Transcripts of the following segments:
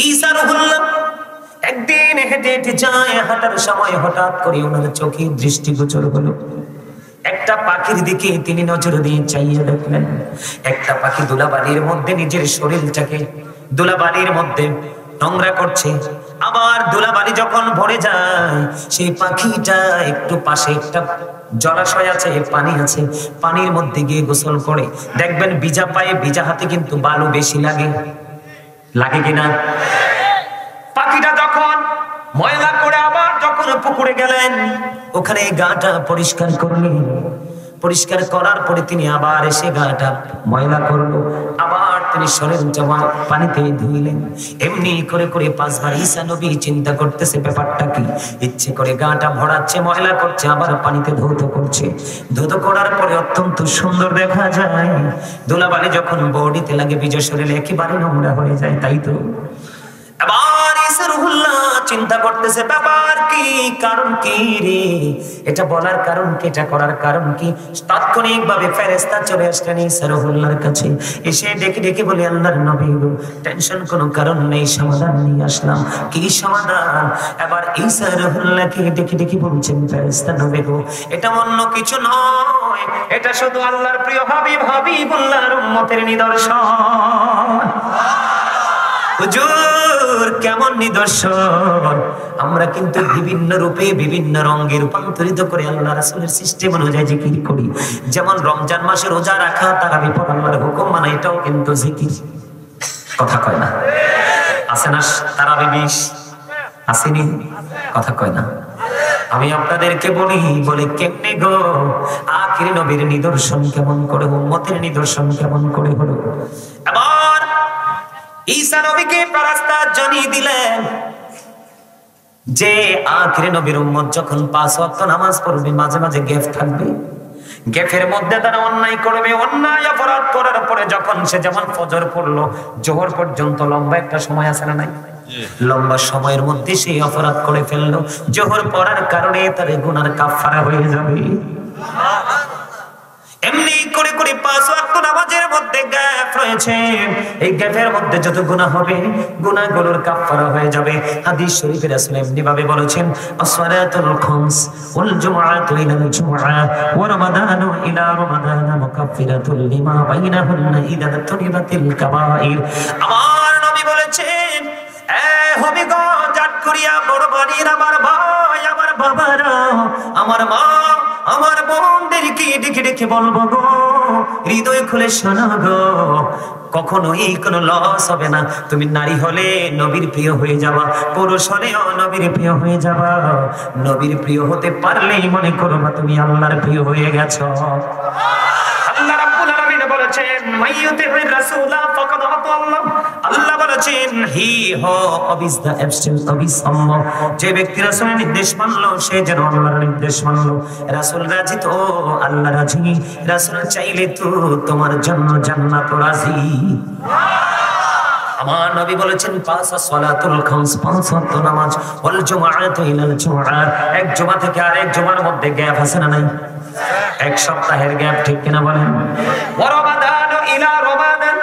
ঈসা রুহুল্লাহ একদিন হেঁটে হেঁটে যায়, হাঁটার সময় হঠাৎ করে ওনার চোখে দৃষ্টিগোচর হলো একটা পাখির দিকে। তিনি নজর দিয়ে চাইয়ে দেখলেন একটা পাখি ধুলাবালির মধ্যে নিজের শরীরটাকে ধুলাবালির মধ্যে নোংরা করছে। আবার ধুলাবালি যখন ভরে যায়, সেই পাখিটা একটু পাশে একটা জলাশয় আছে, পানি আছে, পানির মধ্যে গিয়ে গোসল করে। দেখবেন ভিজা পায়ে ভিজা হাতে কিন্তু বালু বেশি লাগে, লাগে কিনা? পাখিটা যখন ময়লা করে আবার যখন পুকুরে গেলেন, ওখানে গাটা পরিষ্কার করলেন। পরিষ্কার করার পরে তিনি আবার এসে গাটা ময়লা করলো, আবার তিনি শরীরটা পানিতে ধুইলেন। এমনি করে করে 5 বার ঈসা নবী চিন্তা করতেছে ব্যাপারটা কি। ইচ্ছে করে গাটা ভরাচ্ছে, ময়লা করছে, আবার পানিতে ধৌত করছে। ধৌত করার পরে অত্যন্ত সুন্দর দেখা যায়। ধুলাবালি যখন বডিতে লাগে, বিজয় শরীরে একেবারে নোংরা হয়ে যায়, তাই তো? আবার ঈসা রুহুল্লাহ চিন্তা করতেছে ব্যাপার কি, কারণ কি রে, এটা বলার কারণ কি, এটা করার কারণ কি। তাৎক্ষণিক ভাবে ফেরেশতা চলে আসলেন ঈসা রুহুল্লাহর কাছে। এসে ডেকে ডেকে বলে, আল্লাহর নবী গো, টেনশন কোনো কারণ নেই, সমাধান নিয়ে আসলাম। কি সমাধান? এবার ঈসা রুহুল্লাহকে ডেকে ডেকে বলছেন, ফেরেশতা নবী গো, এটা অন্য কিছু নয়, এটা শুধু আল্লাহর প্রিয় হাবিবুল্লাহর উম্মতের নিদর্শন। হুজুর, কেমন নিদর্শন? আমরা কিন্তু বিভিন্ন রূপে বিভিন্ন রঙে রূপান্তরিত করে আল্লাহ রাসূলের সিস্টেম অনুযায়ী জিকির করি। যেমন রমজান মাসে রোজা রাখা, তারাবি পড়া, আল্লাহর হুকুম মানা, এটাও কিন্তু জিকির। কথা কয় না? আছে না তারাবি 20? আসেনি? কথা কয় না? আমি আপনাদেরকে বলি কেমনে গো, আখির নবীর নিদর্শন কেমন করে, উম্মতের নিদর্শন কেমন করে হলো। আবার ঈসা নবীকে রাস্তা জানিয়ে দিলেন যে আখিরে নবীর উম্মত যখন 5 ওয়াক্ত নামাজ পড়বে, মাঝে মাঝে গ্যাপ থাকবে। গ্যাপের মধ্যে তারা অন্যায় করবে। অন্যায় অপরাধ করার পরে যখন সে যেমন ফজর পড়লো, জোহর পর্যন্ত লম্বা একটা সময় আছে না নাই? লম্বা সময়ের মধ্যে সেই অপরাধ করে ফেললো, জোহর পড়ার কারণে তার গুনার কাফারা হয়ে যাবে। এমনি করে করে 5 ওয়াক্ত নামাজের মধ্যে গ্যাপ রয়েছে। এই গ্যাপের মধ্যে যত গুনাহ হবে, গুনাহগুলোর কাফারা হয়ে যাবে। হাদিস শরীফে রাসূল এমনি ভাবে বলেছেন, আসসালাতুল খামস ওয়াল জুমআতু ইলাল জুমআ ওয়া রমাদানু ইলা রমাদান মুকাফফিরাতুল লিমা বাইনাহুন্না ইযা তুনিবাতিল কাবাইর। আমার নবী বলেছেন, এ হবিগঞ্জ, আটকুরিয়া, বড় বাড়ির আমার ভাই, আমার বাবারা, আমার মা, আমার বোনদেরকে ডেকে ডেকে বলবো গো, হৃদয় খুলে শোনো গো, কখনোই কোনো লস হবে না। তুমি নারী হলে নবীর প্রিয় হয়ে যাবা, পুরুষ হলেও নবীর প্রিয় হয়ে যাবা। নবীর প্রিয় হতে পারলেই মনে করো না তুমি আল্লাহর প্রিয় হয়ে গেছো। আল্লাহ রাব্বুল আলামিন বলেছেন, মাইয়ুতির রাসূলা ফাকাদ আতা আল্লাহ। আল্লাহ বলেছেন, হি হো অবিস দা অ্যাবসেন্ট অবিস আম্ম। যে ব্যক্তি রাসূলের নির্দেশ মানলো, সে যেন আল্লাহর নির্দেশ মানলো। রাসূল রাজি তো আল্লাহ রাজি, রাসূল চাইলে তো তোমার জন্য জান্নাত রাজি। আমার নবী বলেছেন, 5 সালাতুল খামস, 5 ওয়াক্ত নামাজ, ওয়াল জুমআতু ইলাল জুমআ, এক জুমা থেকে আরেক জুমার মধ্যে গ্যাপ আছে না নাই? এক সপ্তাহের গ্যাপ, ঠিক কিনা বলেন? ওয়া রমাদানু ইলা রমাদান।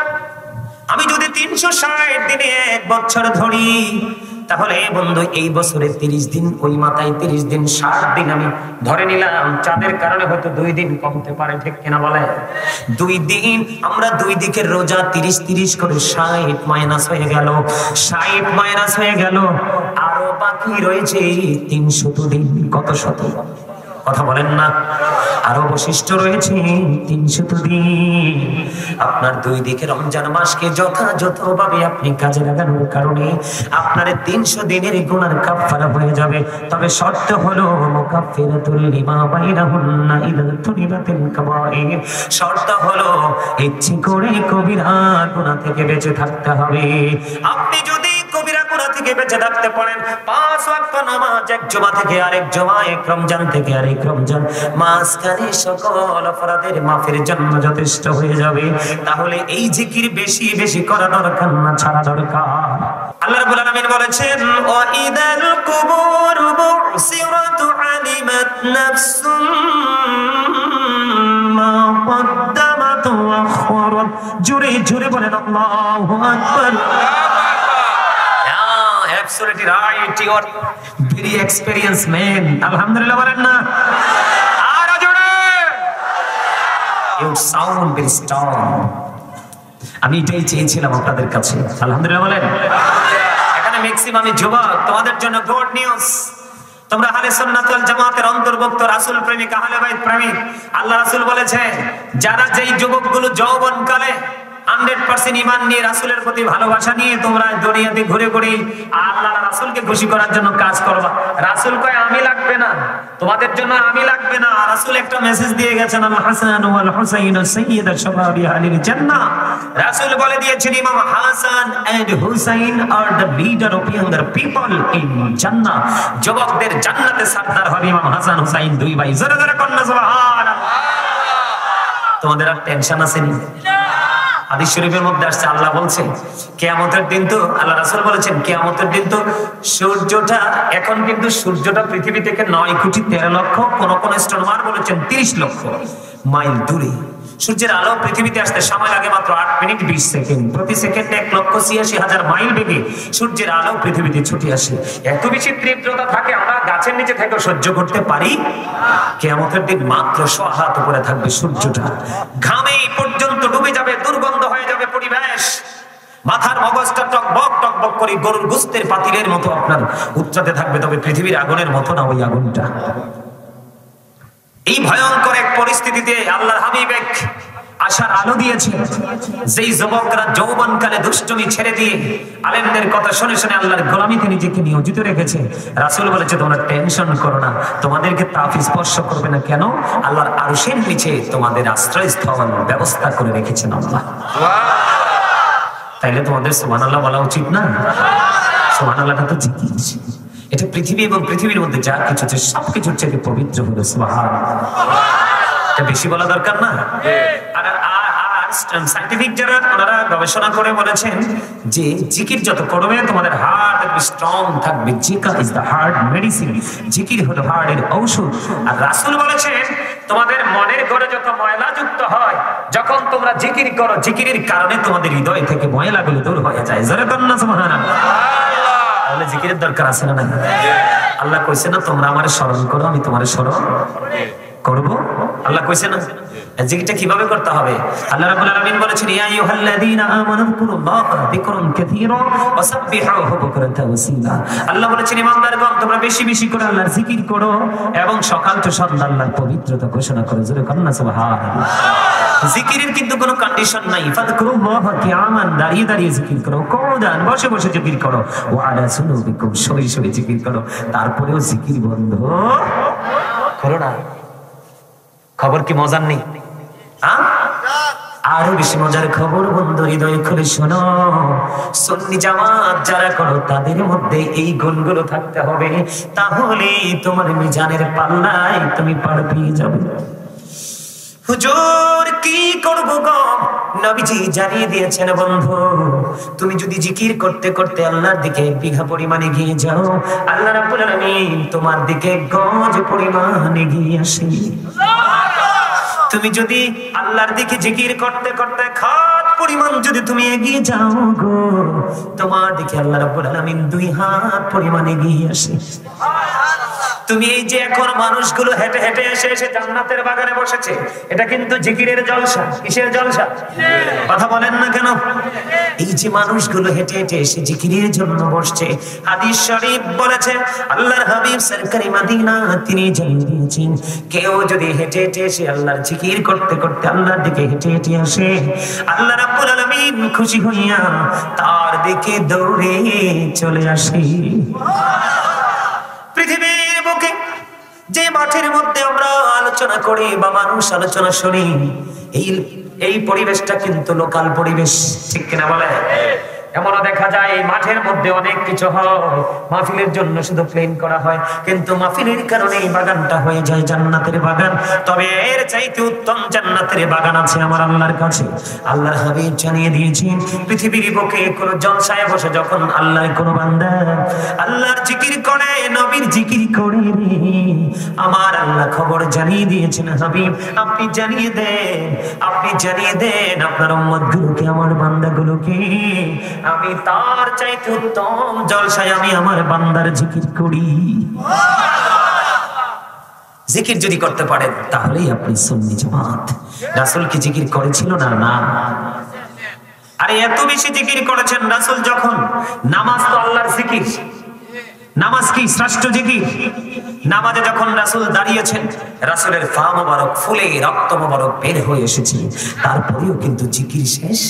আমি যদি 360 দিনে এক বছর ধরি, তাহলে বন্ধু এই বছরে 30 দিন, ওই মাথায় 30 দিন, 60 দিন আমি ধরে নিলাম। চাঁদের কারণে হয়তো 2 দিন কমতে পারে, ঠিক কিনা বলে? 2 দিন আমরা 2 দিকের রোজা 30 করে 60 মাইনাস হয়ে গেল, 60 মাইনাস হয়ে গেল, আরো বাকি রয়েছে 300 দিন। কত শত? কথা বলেন না? আরো অবশিষ্ট রয়েছে 300 দিন। আপনার 2 দিকে রমজান মাসকে যথাযথভাবে আপনি কাজে লাগানোর কারণে আপনার 300 দিনের গুনার কাফারা হয়ে যাবে। তবে শর্ত হলো মুকাফফিরাতুল লিমা বাইনাহুন্না ইযা তুনিবাতিল কাবাইর। শর্ত হলো ইচ্ছে করে কবিরা গুনাহ থেকে বেঁচে থাকতে হবে। আপনি যদি কবিরা গুনাহ থেকে বেঁচে থাকতে পারেন, 5 ওয়াক্ত নামাজ, এক জুমা থেকে আরেক জুমা, এক রমজান থেকে আরেক রমজান, মাঝখানে সকল অপরাধের মাফের জন্য যথেষ্ট হয়ে যাবে। তাহলে এই জিকির বেশি বেশি করা দরকার না, ছাড়া দরকার। আল্লাহ রাব্বুল আলামিন বলেছেন, ওয়া ইদাল কুবুর বুসিরাত আলিমাত নাফসুম মা কদ্দামাত ওয়া আখরাত। জোরে জোরে বলেন আল্লাহু আকবার। absolutely right, you are very experienced man. Alhamdulillah বলেন না, আরো জোরে। You sound very strong. আমি এটাই চেয়েছিলাম আপনাদের কাছে। আলহামদুলিল্লাহ বলেন। এখানে ম্যাক্সিমাম যুবক, তোমাদের জন্য গুড নিউজ। তোমরা আহলে সুন্নাত ওয়াল জামাতের অন্তর্ভুক্ত, রাসূল প্রেমিক, আহলে বাইত প্রেমিক। আল্লাহ রাসূল বলেছে, যারা যেই যুবকগুলো যৌবনকালে 100% ঈমান নিয়ে রাসূলের প্রতি ভালোবাসা নিয়ে তোমরা দুনিয়াতে ঘুরে ঘুরে আল্লাহ রাসূলকে খুশি করার জন্য কাজ করবা। রাসূল কয় আমি লাগবে না, তোমাদের জন্য আমি লাগবে না। রাসূল একটা মেসেজ দিয়ে গেছেন, আল হাসান ওয়াল হুসাইন সাইয়্যিদা শাবাবি আহলিল জান্নাহ। রাসূল বলে দিয়েছেন, Imam Hasan and Husain are the leader of younger people in Jannah. যুবকদের জান্নাতে সরদার হবে ইমাম হাসান হুসাইন, দুই ভাই। জোরে জোরে কন্না সুবহানাল্লাহ। তোমাদের আর টেনশন আছে নি? হাদিস শরীফের মধ্যে আসছে, আল্লাহ বলছেন কিয়ামতের দিন তো, আল্লাহ রাসূল বলেছেন কিয়ামতের দিন তো সূর্যটা, এখন কিন্তু সূর্যটা পৃথিবী থেকে 9,13,00,000, কোন কোন অ্যাস্ট্রোনমার বলেছেন 30 লক্ষ মাইল দূরে। সূর্যের আলো পৃথিবীতে আসতে সময় লাগে মাত্র 8 মিনিট 20 সেকেন্ড। প্রতি সেকেন্ডে 1,86,000 মাইল বেগে সূর্যের আলো পৃথিবীতে ছুটে আসে। এত বেশি তীব্রতা থাকে, আমরা গাছের নিচে থেকে সহ্য করতে পারি। কিয়ামতের দিন মাত্র 100 হাত উপরে থাকবে সূর্যটা, ঘামে পর্যন্ত ডুবে যাবে, দুর্গন্ধ হয়ে যাবে পরিবেশ। মাথার মগজটা টকবক করে গরুর গোশতের পাতিলের মতো আপনার উচ্চাতে থাকবে, তবে পৃথিবীর আগুনের মতো না ওই আগুনটা। এই ভয়ঙ্কর এক পরিস্থিতিতে আল্লাহর হাবিব এক আশার আলো দিয়েছেন। যেই যুবকরা যৌবনকালে দুষ্টুমি ছেড়ে দিয়ে আলেমদের কথা শুনে শুনে আল্লাহর গোলামিতে নিজেকে নিয়োজিত রেখেছে, রাসূল বলেছে তোমরা টেনশন করো না, তোমাদেরকে তাপ স্পর্শ করবে না। কেন? আল্লাহর আরশের নিচে তোমাদের আশ্রয়স্থল ব্যবস্থা করে রেখেছেন আল্লাহ। তাইলে তোমাদের সুবহানাল্লাহ বলা উচিত না? সুবহানাল্লাহটা তো জিকির, এটা পৃথিবী এবং পৃথিবীর মধ্যে যা কিছু আছে সবকিছুর চেয়ে পবিত্র হলো সুবহানাল্লাহ। এটা বেশি বলা দরকার না। আর সায়েন্টিফিক যারা ওনারা গবেষণা করে বলেছেন যে জিকির যত করবে তোমাদের হার্ট স্ট্রং থাকবে। জিকির ইজ দ্য হার্ট মেডিসিন, জিকির হলো হার্টের ঔষধ। আর রাসূল বলেছেন তোমাদের মনের ঘরে যত ময়লা যুক্ত হয়, যখন তোমরা জিকির করো, জিকিরের কারণে তোমাদের হৃদয় থেকে ময়লাগুলো দূর হয়ে যায়। জোরে বলেন না সুবহানাল্লাহ। তাহলে জিকিরের দরকার আছে না? আল্লাহ কইছে না তোমরা আমারে স্মরণ করো, আমি তোমারে স্মরণ করব। আল্লাহ কইছে না? জিকিরটা কিভাবে করতে হবে? আল্লাহ রাব্বুল আলামিন বলেছেন, ইয়া আইয়ুহাল্লাযীনা আমানু যিকুরুল্লাহা যিকরান কাসীরা ওয়া সাব্বিহুহু বুকরাতান ওয়া আসীলা। আল্লাহ বলেছেন ইমানদারগণ তোমরা বেশি বেশি করে আল্লাহর জিকির করো এবং সকাল থেকে সন্ধ্যা আল্লাহর পবিত্রতা ঘোষণা করো। জোরে কান্না সুবহানাল্লাহ। জিকিরের কিন্তু কোনো কন্ডিশন নাই। ফাযকুরুল্লাহা কিয়ামান, দাঁড়িয়ে দাঁড়িয়ে জিকির করো, কুউদান, বসে বসে জিকির করো, ওয়া আলা সুনুবিকুম, শুয়ে শুয়ে জিকির করো। তারপরেও জিকির বন্ধ করো না। খবর কি মজার নেই? আরো বেশি মজার খবর বন্ধু, হৃদয় খুলে শোনো। সুন্নি জামাত যারা করো তাদের মধ্যে এই গুণগুলো থাকতে হবে, তাহলে তোমার মিজানের পাল্লায় তুমি পার পেয়ে যাবে। হুজুর কি করব গো? নবীজি জানিয়ে দিয়েছেন বন্ধু, তুমি যদি জিকির করতে করতে আল্লাহর দিকে 1 বিঘা পরিমাণে এগিয়ে যাও, আল্লাহ রাব্বুল আলামিন তোমার দিকে গজ পরিমাণ এগিয়ে আসে। তুমি যদি আল্লাহর দিকে জিকির করতে করতে খাত পরিমাণ যদি তুমি এগিয়ে যাও গো, তোমার দিকে আল্লাহ রাব্বুল আলামিন 2 হাত পরিমাণ এগিয়ে আসে। তুমি এই যে এখন মানুষগুলো হেঁটে হেঁটে এসে এসে জান্নাতের বাগানে বসেছে, এটা কিন্তু জিকিরের জলসা। কিসের জলসা? কথা বলেন না কেন? এই যে মানুষগুলো হেঁটে হেঁটে এসে জিকিরের জন্য বসছে, হাদিস শরীফ বলেছে আল্লাহর হাবিব সরকারি মদিনা তিনি জানিয়ে দিয়েছেন, কেউ যদি হেঁটে হেঁটে এসে আল্লাহর জিকির করতে করতে আল্লাহর দিকে হেঁটে হেঁটে আসে, আল্লাহ রাব্বুল আলামিন খুশি হইয়া তার দিকে দৌড়ে চলে আসে। পৃথিবীর বুকে যে মাঠের মধ্যে আমরা আলোচনা করি বা মানুষ আলোচনা শুনি, এই পরিবেশটা কিন্তু লোকাল পরিবেশ, ঠিক কিনা বলে? এমনও দেখা যায় এই মাঠের মধ্যে অনেক কিছু হয়, মাহফিলের জন্য শুধু প্লেন করা হয়, কিন্তু মাহফিলের কারণে এই বাগানটা হয়ে যায় জান্নাতের বাগান। তবে এর চাইতে উত্তম জান্নাতের বাগান আছে আমার আল্লাহর কাছে। আল্লাহর হাবিব জানিয়ে দিয়েছেন, পৃথিবীর বুকে কোন জলসায় বসে যখন আল্লাহর কোন বান্দা আল্লাহর জিকির করে, নবীর জিকির করে, আমার আল্লাহ খবর জানিয়ে দিয়েছেন, হাবিব আপনি জানিয়ে দেন, আপনি জানিয়ে দেন আপনার উম্মতগুলোকে, আমার বান্দাগুলোকে আমি তার চাইতে উত্তম জলসায় আমি আমার বান্দার জিকির করি। জিকির যদি করতে পারেন তাহলেই আপনি সুন্নি জামাত। রাসূল কি জিকির করেছিল না? না। আরে এত বেশি জিকির করেছেন রাসূল যখন। নামাজ তো আল্লাহর জিকির, নামাজ কি শ্রেষ্ঠ জিকির? নামাজে যখন রাসূল দাঁড়িয়েছেন, রাসূলের পা মোবারক ফুলে রক্ত মোবারক বের হয়ে এসেছে, তারপরেও কিন্তু জিকির শেষ।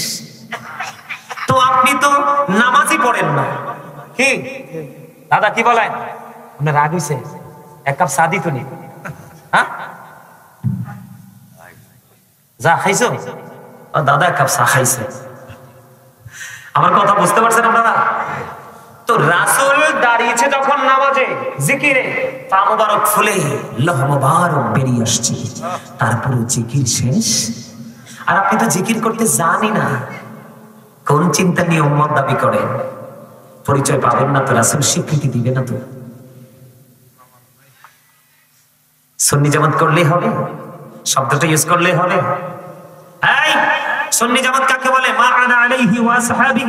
তো আপনি তো নামাজই পড়েন না। কি দাদা কি বলেন? আপনার রাগ হইছে? এক কাপ চা দিত নি? হ্যাঁ যা খাইছো? দাদা এক কাপ চা খাইছে। আমার কথা বুঝতে পারছেন আপনারা? তো রাসূল দাঁড়িয়েছে যখন নামাজে জিকিরে, পা মোবারক ফুলে লোহ মোবারক বেরিয়ে আসছে, তারপরে জিকির শেষ। আর আপনি তো জিকির করতে জানি না। কোন চিন্তা নিয়ে উম্মত দাবি করেন? পরিচয় পাবেন না তো, রাসূল স্বীকৃতি দিবে না তো। সুন্নি জামাত করলেই হবে? শব্দটা ইউজ করলেই হবে? এই সুন্নি জামাত কাকে বলে? মা আনা আলাইহি ওয়া আসহাবি।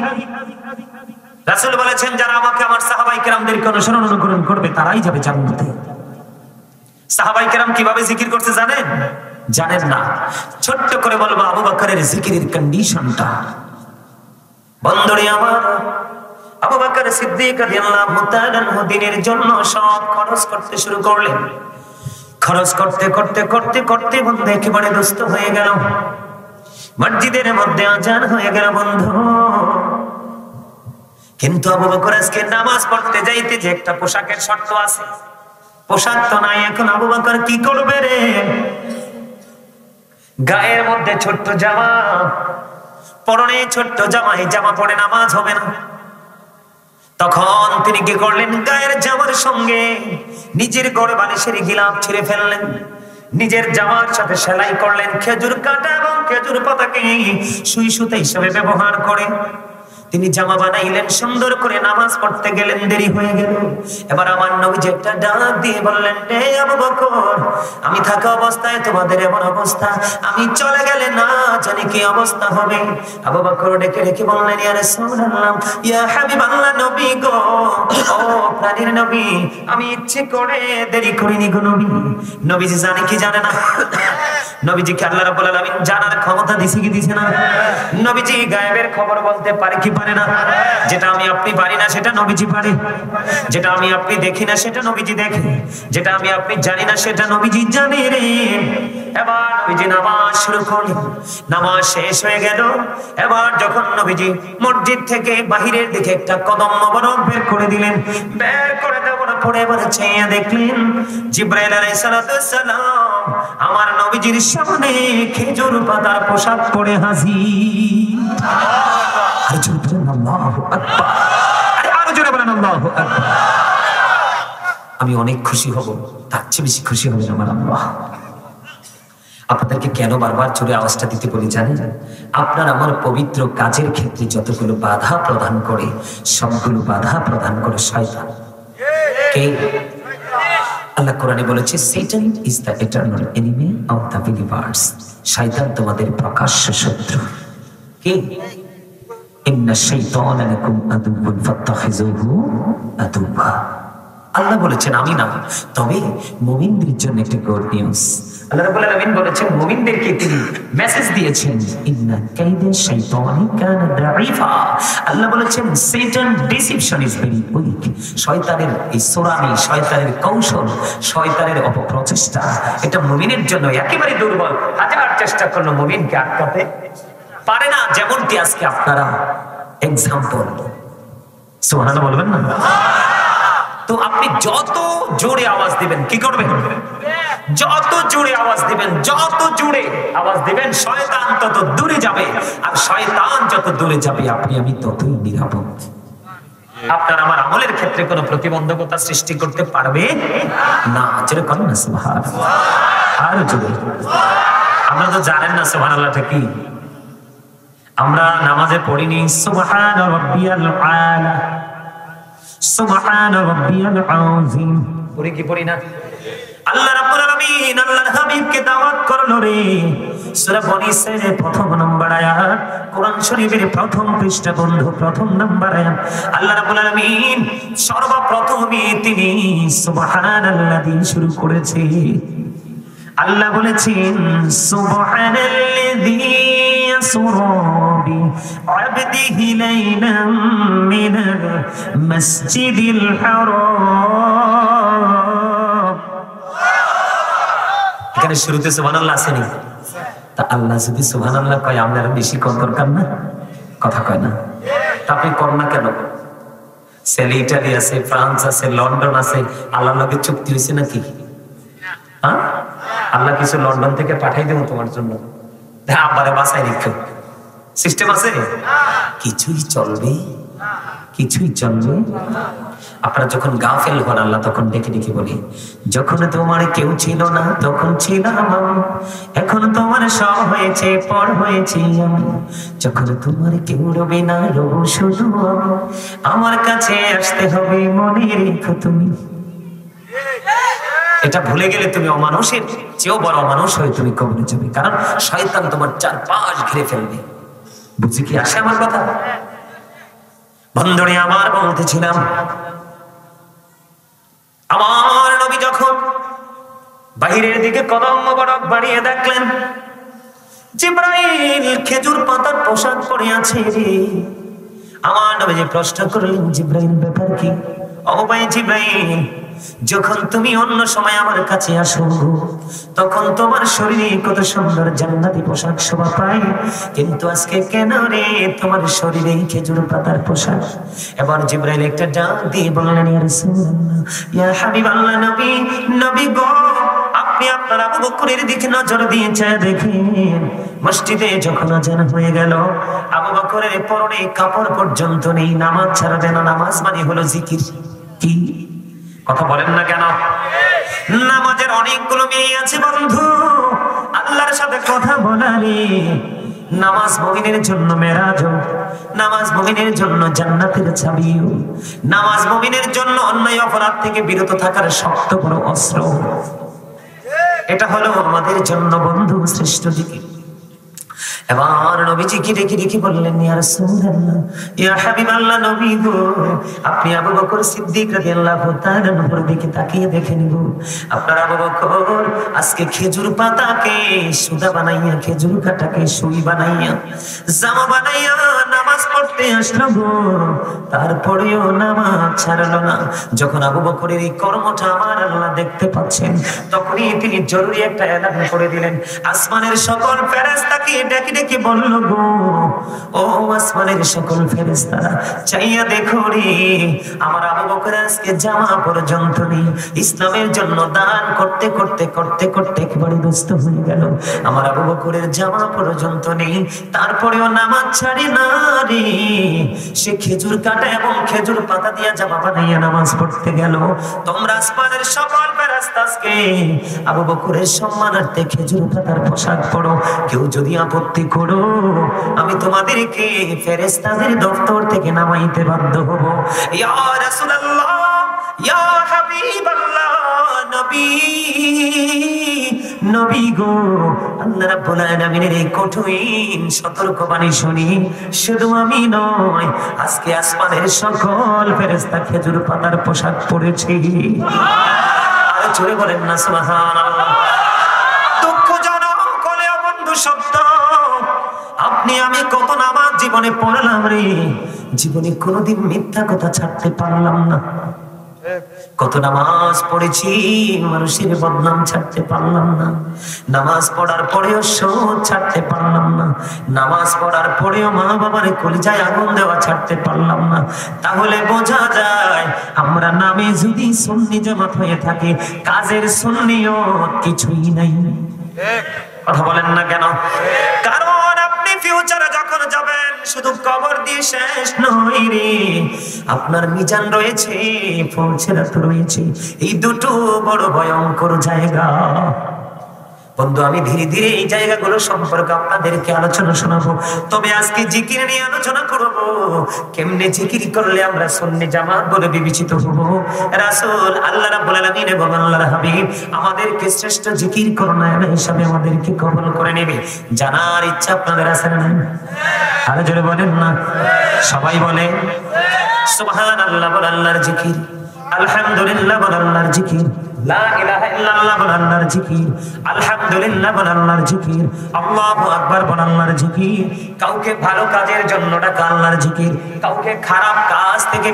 রাসূল বলেছেন যারা আমাকে আমার সাহাবায়ে কেরামদেরকে অনুসরণ করবে তারাই যাবে জান্নাতে। সাহাবায়ে কেরাম কিভাবে জিকির করতে জানেন? জানেন না? ছোট্ট করে বলবো আবু বকরের জিকিরের কন্ডিশনটা। বন্ধুরে আমার, আবু বকর সিদ্দিক রাদিয়াল্লাহু তাআলা দিনের জন্য সব খরচ করতে শুরু করলেন। খরচ করতে করতে করতে করতে বন্ধু একেবারে দুস্থ হয়ে গেল। মসজিদের মধ্যে আজান হয়ে গেল বন্ধু। কিন্তু আবু বকর আজকে নামাজ পড়তে যাইতে যে একটা পোশাকের শর্ত আছে, পোশাক তো নাই। এখন আবু বকর কি করবে রে? গায়ের মধ্যে ছোট্ট জামা, পরনে ছোট্ট জামা, এই জামা পরে নামাজ হবে না। তখন তিনি কি করলেন? গায়ের জামার সঙ্গে নিজের গড়ে বালিশের গিলাফ ছিঁড়ে ফেললেন, নিজের জামার সাথে সেলাই করলেন, খেজুর কাটা এবং খেজুর পাতাকে সুই সুতা হিসেবে ব্যবহার করে তিনি জামা বানাইলেন, সুন্দর করে নামাজ পড়তে গেলেন। দেরি হয়ে গেল। এবার আমার নবীজি একটা ডাক দিয়ে বললেন, হে আবু বকর, আমি থাকা অবস্থায় তোমাদের এমন অবস্থা, আমি চলে গেলে না জানি কি অবস্থা হবে। আবু বকর ডেকে ডেকে বললেন, ইয়া রাসূলুল্লাহ, ইয়া হাবিবাল্লাহ, নবী গো, ও প্রাণের নবী, আমি ইচ্ছে করে দেরি করিনি গো নবী। নবীজি জানে কি জানে না? নবীজিকে আল্লাহ রাব্বুল আলামিন জানার ক্ষমতা দিছে কি দিছে না? নবীজি গায়েবের খবর বলতে পারে কি পারে না? যেটা আমি আপনি পারি না সেটা নবীজি পারে। যেটা আমি আপনি দেখি না সেটা নবীজি দেখে। যেটা আমি আপনি জানি না সেটা নবীজি জানে রে। এবার নবীজি নামাজ শুরু করলেন। নামাজ শেষ হয়ে গেল। এবার যখন নবীজি মসজিদ থেকে বাহিরের দিকে একটা কদম মোবারক বের করে দিলেন, বের করে দেওয়ার পরে এবার চেয়ে দেখলেন জিবরাইল আলাইহিস সালাম আমার নবীজির সামনে খেজুর পাতার পোশাক পরে হাজির। আমি অনেক খুশি হব, তার চেয়ে বেশি খুশি হবেন আমার আল্লাহ। আপনাদেরকে কেন বারবার জোরে আওয়াজটা দিতে বলি জানেন? আপনার আমার পবিত্র কাজের ক্ষেত্রে যতগুলো বাধা প্রদান করে, সবগুলো বাধা প্রদান করে শয়তান। কে? আল্লাহ কোরআনে বলেছে, Satan is the eternal enemy of the believers. শয়তান তোমাদের প্রকাশ্য শত্রু। কে? ইন্না শাইতানা লাকুম আদুউন ফাত্তাখিযুহু আদুওয়া। আল্লাহ বলেছেন আমি না, তবে মুমিনদের জন্য একটা গুড নিউজ। আল্লাহ রাব্বুল আলামিন বলেছেন মুমিনদেরকে তিনি মেসেজ দিয়েছেন, ইন্না কাইদা শাইতানি কানা দাঈফা। আল্লাহ বলেছেন শয়তান ডিসিপশন ইজ ভেরি উইক। শয়তানের এই সোরামি, শয়তানের কৌশল, শয়তানের অপপ্রচেষ্টা, এটা মুমিনের জন্য একেবারে দুর্বল। হাজার চেষ্টা করলো মুমিনকে আটকাতে পারে না। যেমনটি আজকে আপনারা এক্সাম্পল। সুবহানাল্লাহ বলবেন না? তো আপনি যত জোরে আওয়াজ দিবেন, কি করবেন? যত জোরে আওয়াজ দিবেন, যত জোরে আওয়াজ দিবেন, শয়তান তত দূরে যাবে। আর শয়তান যত দূরে যাবে, আপনি আমি ততই নিরাপদ। আপনার আমার আমলের ক্ষেত্রে কোনো প্রতিবন্ধকতা সৃষ্টি করতে পারবে না। যেরকম না সুবহানাল্লাহ, আর জোরে। আমরা তো জানেন না সুবহানাল্লাহটা কি। আমরা নামাজে পড়িনি সুবহান রাব্বিয়াল আলা, সুবহান রাব্বিয়াল আযীম, পড়ি কি পড়ি না? আল্লাহ রাব্বুল আলামিন আল্লাহর হাবিবকে দাওয়াত করলো রে, সূরা বনী ইসরাঈলের প্রথম নম্বর আয়াত, কোরআন শরীফের প্রথম পৃষ্ঠা বন্ধু, প্রথম নম্বর আয়াত। আল্লাহ রাব্বুল আলামিন সর্বপ্রথমে তিনি সুবহানাল্লাহ দিয়ে শুরু করেছে। আল্লাহ বলেছেন সুবহানাল্লাযী ইয়াসরা বিআবদিহি লাইলাম মিনাল মাসজিদিল হারাম। এখানে শুরুতে সুবহানাল্লাহ আছে নি? তা আল্লাহ যদি সুবহানাল্লাহ কয় আপনার বেশি কত দরকার না? কথা কয় না? তা আপনি করেন না কেন? সেলে ইটালি আছে, ফ্রান্স আছে, লন্ডন আছে, আল্লাহর লগে চুক্তি হয়েছে নাকি? হ্যাঁ, আল্লাহ কিছু লন্ডন থেকে পাঠাই দেবো তোমার জন্য, আব্বারে বাসায় রেখো, সিস্টেম আছে? কিছুই চলবে, কিছুই চলবে। আপনারা যখন গাফেল হন আল্লাহ তখন ডেকে ডেকে বলি, যখন তোমার কেউ ছিল না তখন ছিলাম আমি, এখন তোমার সব হয়েছে পর হয়েছি আমি, যখন তোমার কেউ রবে না রবো শুধু আমি, আমার কাছে আসতে হবে মনে রেখো তুমি। এটা ভুলে গেলে তুমি অমানুষের চেয়েও বড় অমানুষ হয়ে তুমি কবরে যাবে, কারণ শয়তান তোমার চারপাশ ঘিরে ফেলবে। বুঝি কি আসে আমার কথা? বন্ধুরে আমার বলতেছিলাম, আমার নবী যখন বাহিরের দিকে কদম মোবারক বাড়িয়ে দেখলেন জিবরাইল খেজুর পাতার পোশাক পরে আছে রে, আমার নবী যে প্রশ্ন করলেন জিবরাইল ব্যাপার কি? ও ভাই জিবরাইল, যখন তুমি অন্য সময় আমার কাছে আসো তখন তোমার শরীরে কত সুন্দর জান্নাতি পোশাক শোভা পায়, কিন্তু আজকে কেন রে তোমার শরীরে খেজুর পাতার পোশাক? এবার জিবরাইল একটা ডাক দিয়ে বললেন, ইয়া রাসূলুল্লাহ, ইয়া হাবিবাল্লাহ, নবী নবী গো, আপনি আপনার আবু বকরের দিকে নজর দিয়ে চেয়ে দেখেন, মসজিদে যখন আজান হয়ে গেল আবু বকরের পরনে কাপড় পর্যন্ত নেই, নামাজ ছাড়বে না। নামাজ মানে হলো জিকির। কি কথা বলেন না কেন? নামাজের অনেকগুলো মেয়ে আছে বন্ধু, আল্লাহর সাথে কথা বলারে। নামাজ মুমিনের জন্য মেরাজ, নামাজ মুমিনের জন্য জান্নাতের চাবি, নামাজ মুমিনের জন্য অন্যায় অপরাধ থেকে বিরত থাকার শক্ত বড় অস্ত্র। এটা হলো আমাদের জন্য বন্ধু শ্রেষ্ঠ জিকির। এবার নবীজি কি ডেকে ডেকে বললেন, ইয়া রাসূলুল্লাহ, ইয়া হাবিবাল্লাহ, নবী গো, আপনি আবু বকর সিদ্দিক রাদিয়াল্লাহু তাআলা নবীর দিকে তাকিয়ে দেখে নিব, আপনার আবু বকর আজকে খেজুর পাতাকে সুদা বানাইয়া, খেজুর কাটাকে সুই বানাইয়া, জামা বানাইয়া নামাজ পড়তে আসলো গো, তারপরেও নামাজ ছাড়লো না। যখন আবু বকরের এই কর্মটা আমার আল্লাহ দেখতে পাচ্ছেন, তখনই তিনি জরুরি একটা এলান করে দিলেন। আসমানের সকল ফেরেশতাকে ডেকে ডেকে বলল, গো ও আসমানের সকল ফেরেশতারা, চাইয়া দেখো রে, আমার আবু বকর আজকে জামা পর্যন্ত নেই, ইসলামের জন্য দান করতে করতে করতে করতে একেবারে ব্যস্ত হয়ে গেল, আমার আবু বকরের জামা পর্যন্ত নেই, তারপরেও নামাজ ছাড়ে না রে। সে খেজুর কাটা এবং খেজুর পাতা দিয়া জামা বানাইয়া নামাজ পড়তে গেল। তোমরা আসমানের সকল ফেরেশতাকে আবু বকরের সম্মানার্থে খেজুর পাতার পোশাক পরো, কেউ যদি আপত্তি করো আমি তোমাদেরকে ফেরেশতাদের দপ্তর থেকে নামাইতে বাধ্য হব। ইয়া রাসূলুল্লাহ, ইয়া হাবিবাল্লাহ, নবী নবী গো, আল্লাহ রাব্বুল আলামিনের এই কঠিন সতর্কবাণী শুনি শুধু আমি নয়, আজকে আসমানের সকল ফেরেশতা খেজুর পাতার পোশাক পরেছে। আর জোরে বলেন না সুবহানাল্লাহ। দুঃখজনক হলেও বন্ধু সত্য, আপনি আমি কত নামাজ জীবনে পড়লাম রে, জীবনে কোনোদিন মিথ্যা কথা ছাড়তে পারলাম না। কত নামাজ পড়েছি, মানুষের বদনাম ছাড়তে পারলাম না। নামাজ পড়ার পরেও সুদ ছাড়তে পারলাম না। নামাজ পড়ার পরেও মা বাবার কলিজায় আগুন দেওয়া ছাড়তে পারলাম না। তাহলে বোঝা যায় আমরা নামে যদি সুন্নি জামাত হয়ে থাকে, কাজের সুন্নিয়ত কিছুই নাই। কথা বলেন না কেন? কারণ আপনি ফিউচারে যখন যাবেন শুধু কবর দিয়ে শেষ নয় রে, আপনার মিজান রয়েছে, ফলছেরা তো রয়েছে। এই দুটো বড় ভয়ঙ্কর জায়গা। বন্ধু, আমি ধীরে ধীরে এই জায়গাগুলো সম্পর্কে আপনাদেরকে আলোচনা শোনাবো। তবে আজকে জিকির নিয়ে আলোচনা করব, কেমনে জিকির করলে আমরা সুন্নি জামাত বলে বিবেচিত হব। রাসূল আল্লাহ রাব্বুল আলামিন এবং আল্লাহর হাবিব আমাদেরকে শ্রেষ্ঠ জিকির করণায়না হিসাবে আমাদেরকে কবুল করে নেবে। জানার ইচ্ছা আপনাদের আছে না? আরো জোরে বলেন না। সবাই বলে সুবহানাল্লাহ বল আল্লাহর জিকির, আলহামদুলিল্লাহ বল আল্লাহর জিকির, লা ইলাহা ইল্লাল্লাহ বল আল্লাহর জিকির, আলহামদুলিল্লাহ বল আল্লাহর জিকির, আল্লাহু আকবার বল আল্লাহর জিকির। কাউকে ভালো কাজের জন্য ডাকা আল্লাহর জিকির, কাউকে খারাপ কাজ থেকে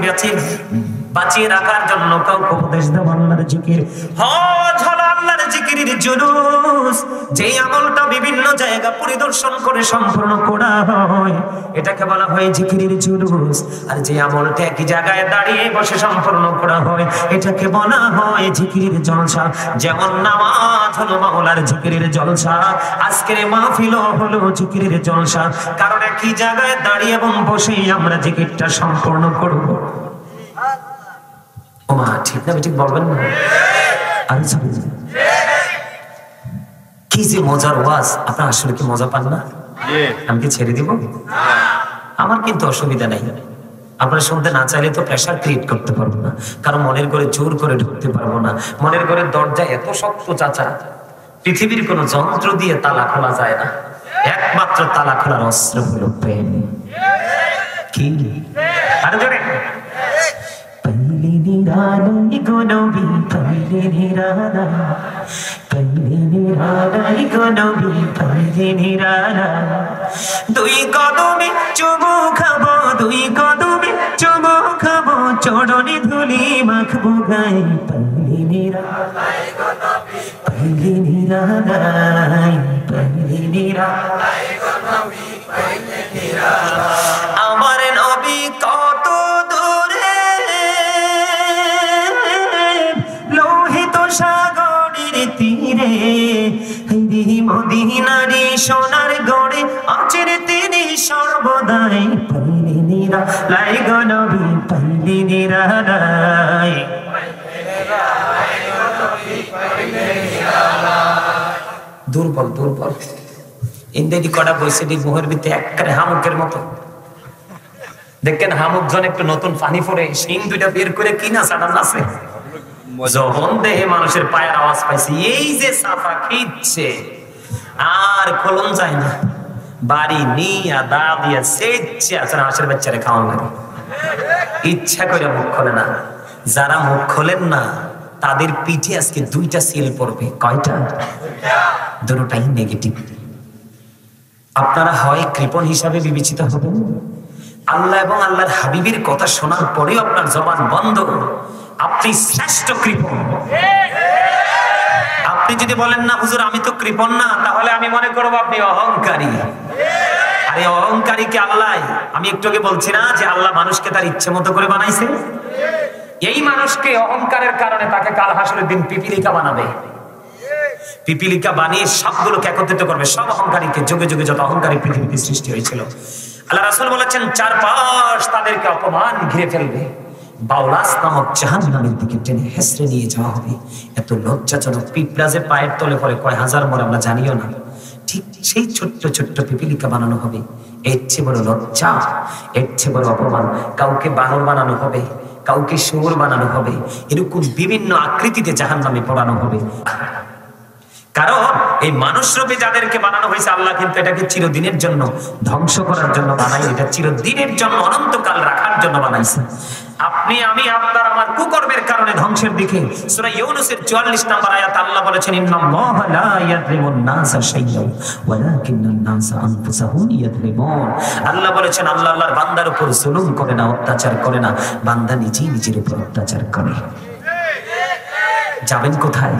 বাঁচিয়ে রাখার জন্য কাউকে উপদেশ দেওয়া আল্লাহর জিকির। হজ হলো আল্লাহর জিকিরের জুলুস, যে আমলটা বিভিন্ন জায়গা পরিদর্শন করে সম্পূর্ণ করা হয় এটাকে বলা হয় জিকিরের জুলুস। আর যে আমলটা একই জায়গায় দাঁড়িয়ে বসে সম্পূর্ণ করা হয় এটাকে বলা হয় জিকিরের জলসা। যেমন নামাজ হলো মাওলার জিকিরের জলসা, আজকের মাহফিল হলো জিকিরের জলসা, কারণ একই জায়গায় দাঁড়িয়ে এবং বসে আমরা জিকিরটা সম্পূর্ণ করব। ওমা ঠিক না? ঠিক বলবেন না? কি যে মজার ওয়াজ! আপনার আসলে কি মজা পান না? আমি কি ছেড়ে দিব? আমার কিন্তু অসুবিধা নাই। আপনারা শুনতে না চাইলে তো প্রেশার ক্রিয়েট করতে পারবো না, কারণ মনের ঘরে জোর করে ঢুকতে পারবো না। মনের ঘরের দরজা এত শক্ত চাচা, পৃথিবীর কোন যন্ত্র দিয়ে তালা খোলা যায় না। একমাত্র তালা খোলার অস্ত্র হলো প্রেম। কি আরো জোরে! দুই কদমে চুমু খাবো, দুই কদমে চুমু খাবো, চরণে ধুলি মাখবো গায়ে, পাইলে নিরালাই, পাইলে নিরালাই, পাইলে নিরালাই, আমার নবী কত দূরে লোহিত সাগরের তীরে, মদিনারি সোনার গড়ে আছেন তিনি সর্বদাই, পাইলে নিরালাই গো নবী, পাইলে নিরালাই। দুর্বল দুর্বল ইন্দ্রেদি কটা বইছে মোহের ভিতরে একবারে হামুকের মতো। দেখেন হামুক জন একটু নতুন পানি পরে সিং দুইটা বের করে কিনা সাড়ান আছে, যখন দেহে মানুষের পায়ের আওয়াজ পাইছে এই যে সাফা খিচ্ছে আর খোলন যায় না, বাড়ি নিয়া দা দিয়া সেচ্ছে আসলে হাঁসের বাচ্চারে খাওয়ান লাগে, ইচ্ছা করে মুখ খোলে না। যারা মুখ খোলেন না তাদের পিঠে আজকে দুইটা সিল পড়বে। কয়টা? দুটোটাই নেগেটিভ। আপনারা হয় কৃপণ হিসাবে বিবেচিত হবেন, আল্লাহ এবং আল্লাহর হাবিবের কথা শোনার পরেও আপনার জবান বন্ধ, আপনি শ্রেষ্ঠ কৃপণ। আপনি যদি বলেন না হুজুর আমি তো কৃপণ না, তাহলে আমি মনে করবো আপনি অহংকারী। আরে অহংকারী কে আল্লাহ? আমি একটু আগে বলছি না যে আল্লাহ মানুষকে তার ইচ্ছে মতো করে বানাইছে? এই মানুষকে অহংকারের কারণে তাকে কাল হাসরের দিন পিপিলিকা বানাবে। পিপিলিকা বানিয়ে সবগুলোকে একত্রিত করবে, সব অহংকারীকে। যুগে যুগে যত অহংকারী পৃথিবীতে সৃষ্টি হয়েছিল, আল্লাহ রাসূল বলেছেন চারপাশ তাদেরকে অপমান ঘিরে ফেলবে, বাউলাস নামক জাহান্নামের দিকে টেনে হেসড়ে নিয়ে যাওয়া হবে। এত লজ্জাজনক পিঁপড়া যে পায়ের তলে পড়ে কয় হাজার মরে আমরা জানিও না, ঠিক সেই ছোট্ট ছোট্ট পিপিলিকা বানানো হবে। এর চেয়ে বড় লজ্জা, এর চেয়ে বড় অপমান। কাউকে বানর বানানো হবে, কাউকে শুয়োর বানানো হবে, এরকম বিভিন্ন আকৃতিতে জাহান্নামে পড়ানো হবে। কারণ এই মানুষ রূপে যাদেরকে বানানো হয়েছে আল্লাহ কিন্তু এটাকে চিরদিনের জন্য ধ্বংস করার জন্য বানাই, এটা চিরদিনের জন্য অনন্তকাল রাখার জন্য বানাইছে। আপনি আমি আপনার আমার কুকর্মের কারণে ধ্বংসের দিকে। সূরা ইউনূসের 44 নম্বর আয়াত আল্লাহ বলেছেন ইন্নাল্লাহা লা ইয়াযলিমুন নাসা শাইআন ওয়ালাকিন্নান নাসা আনফুসাহুম ইয়াযলিমুন। আল্লাহ বলেছেন আল্লাহ আল্লাহর বান্দার উপর জুলুম করে না, অত্যাচার করে না, বান্দা নিজেই নিজের উপর অত্যাচার করে। যাবেন কোথায়?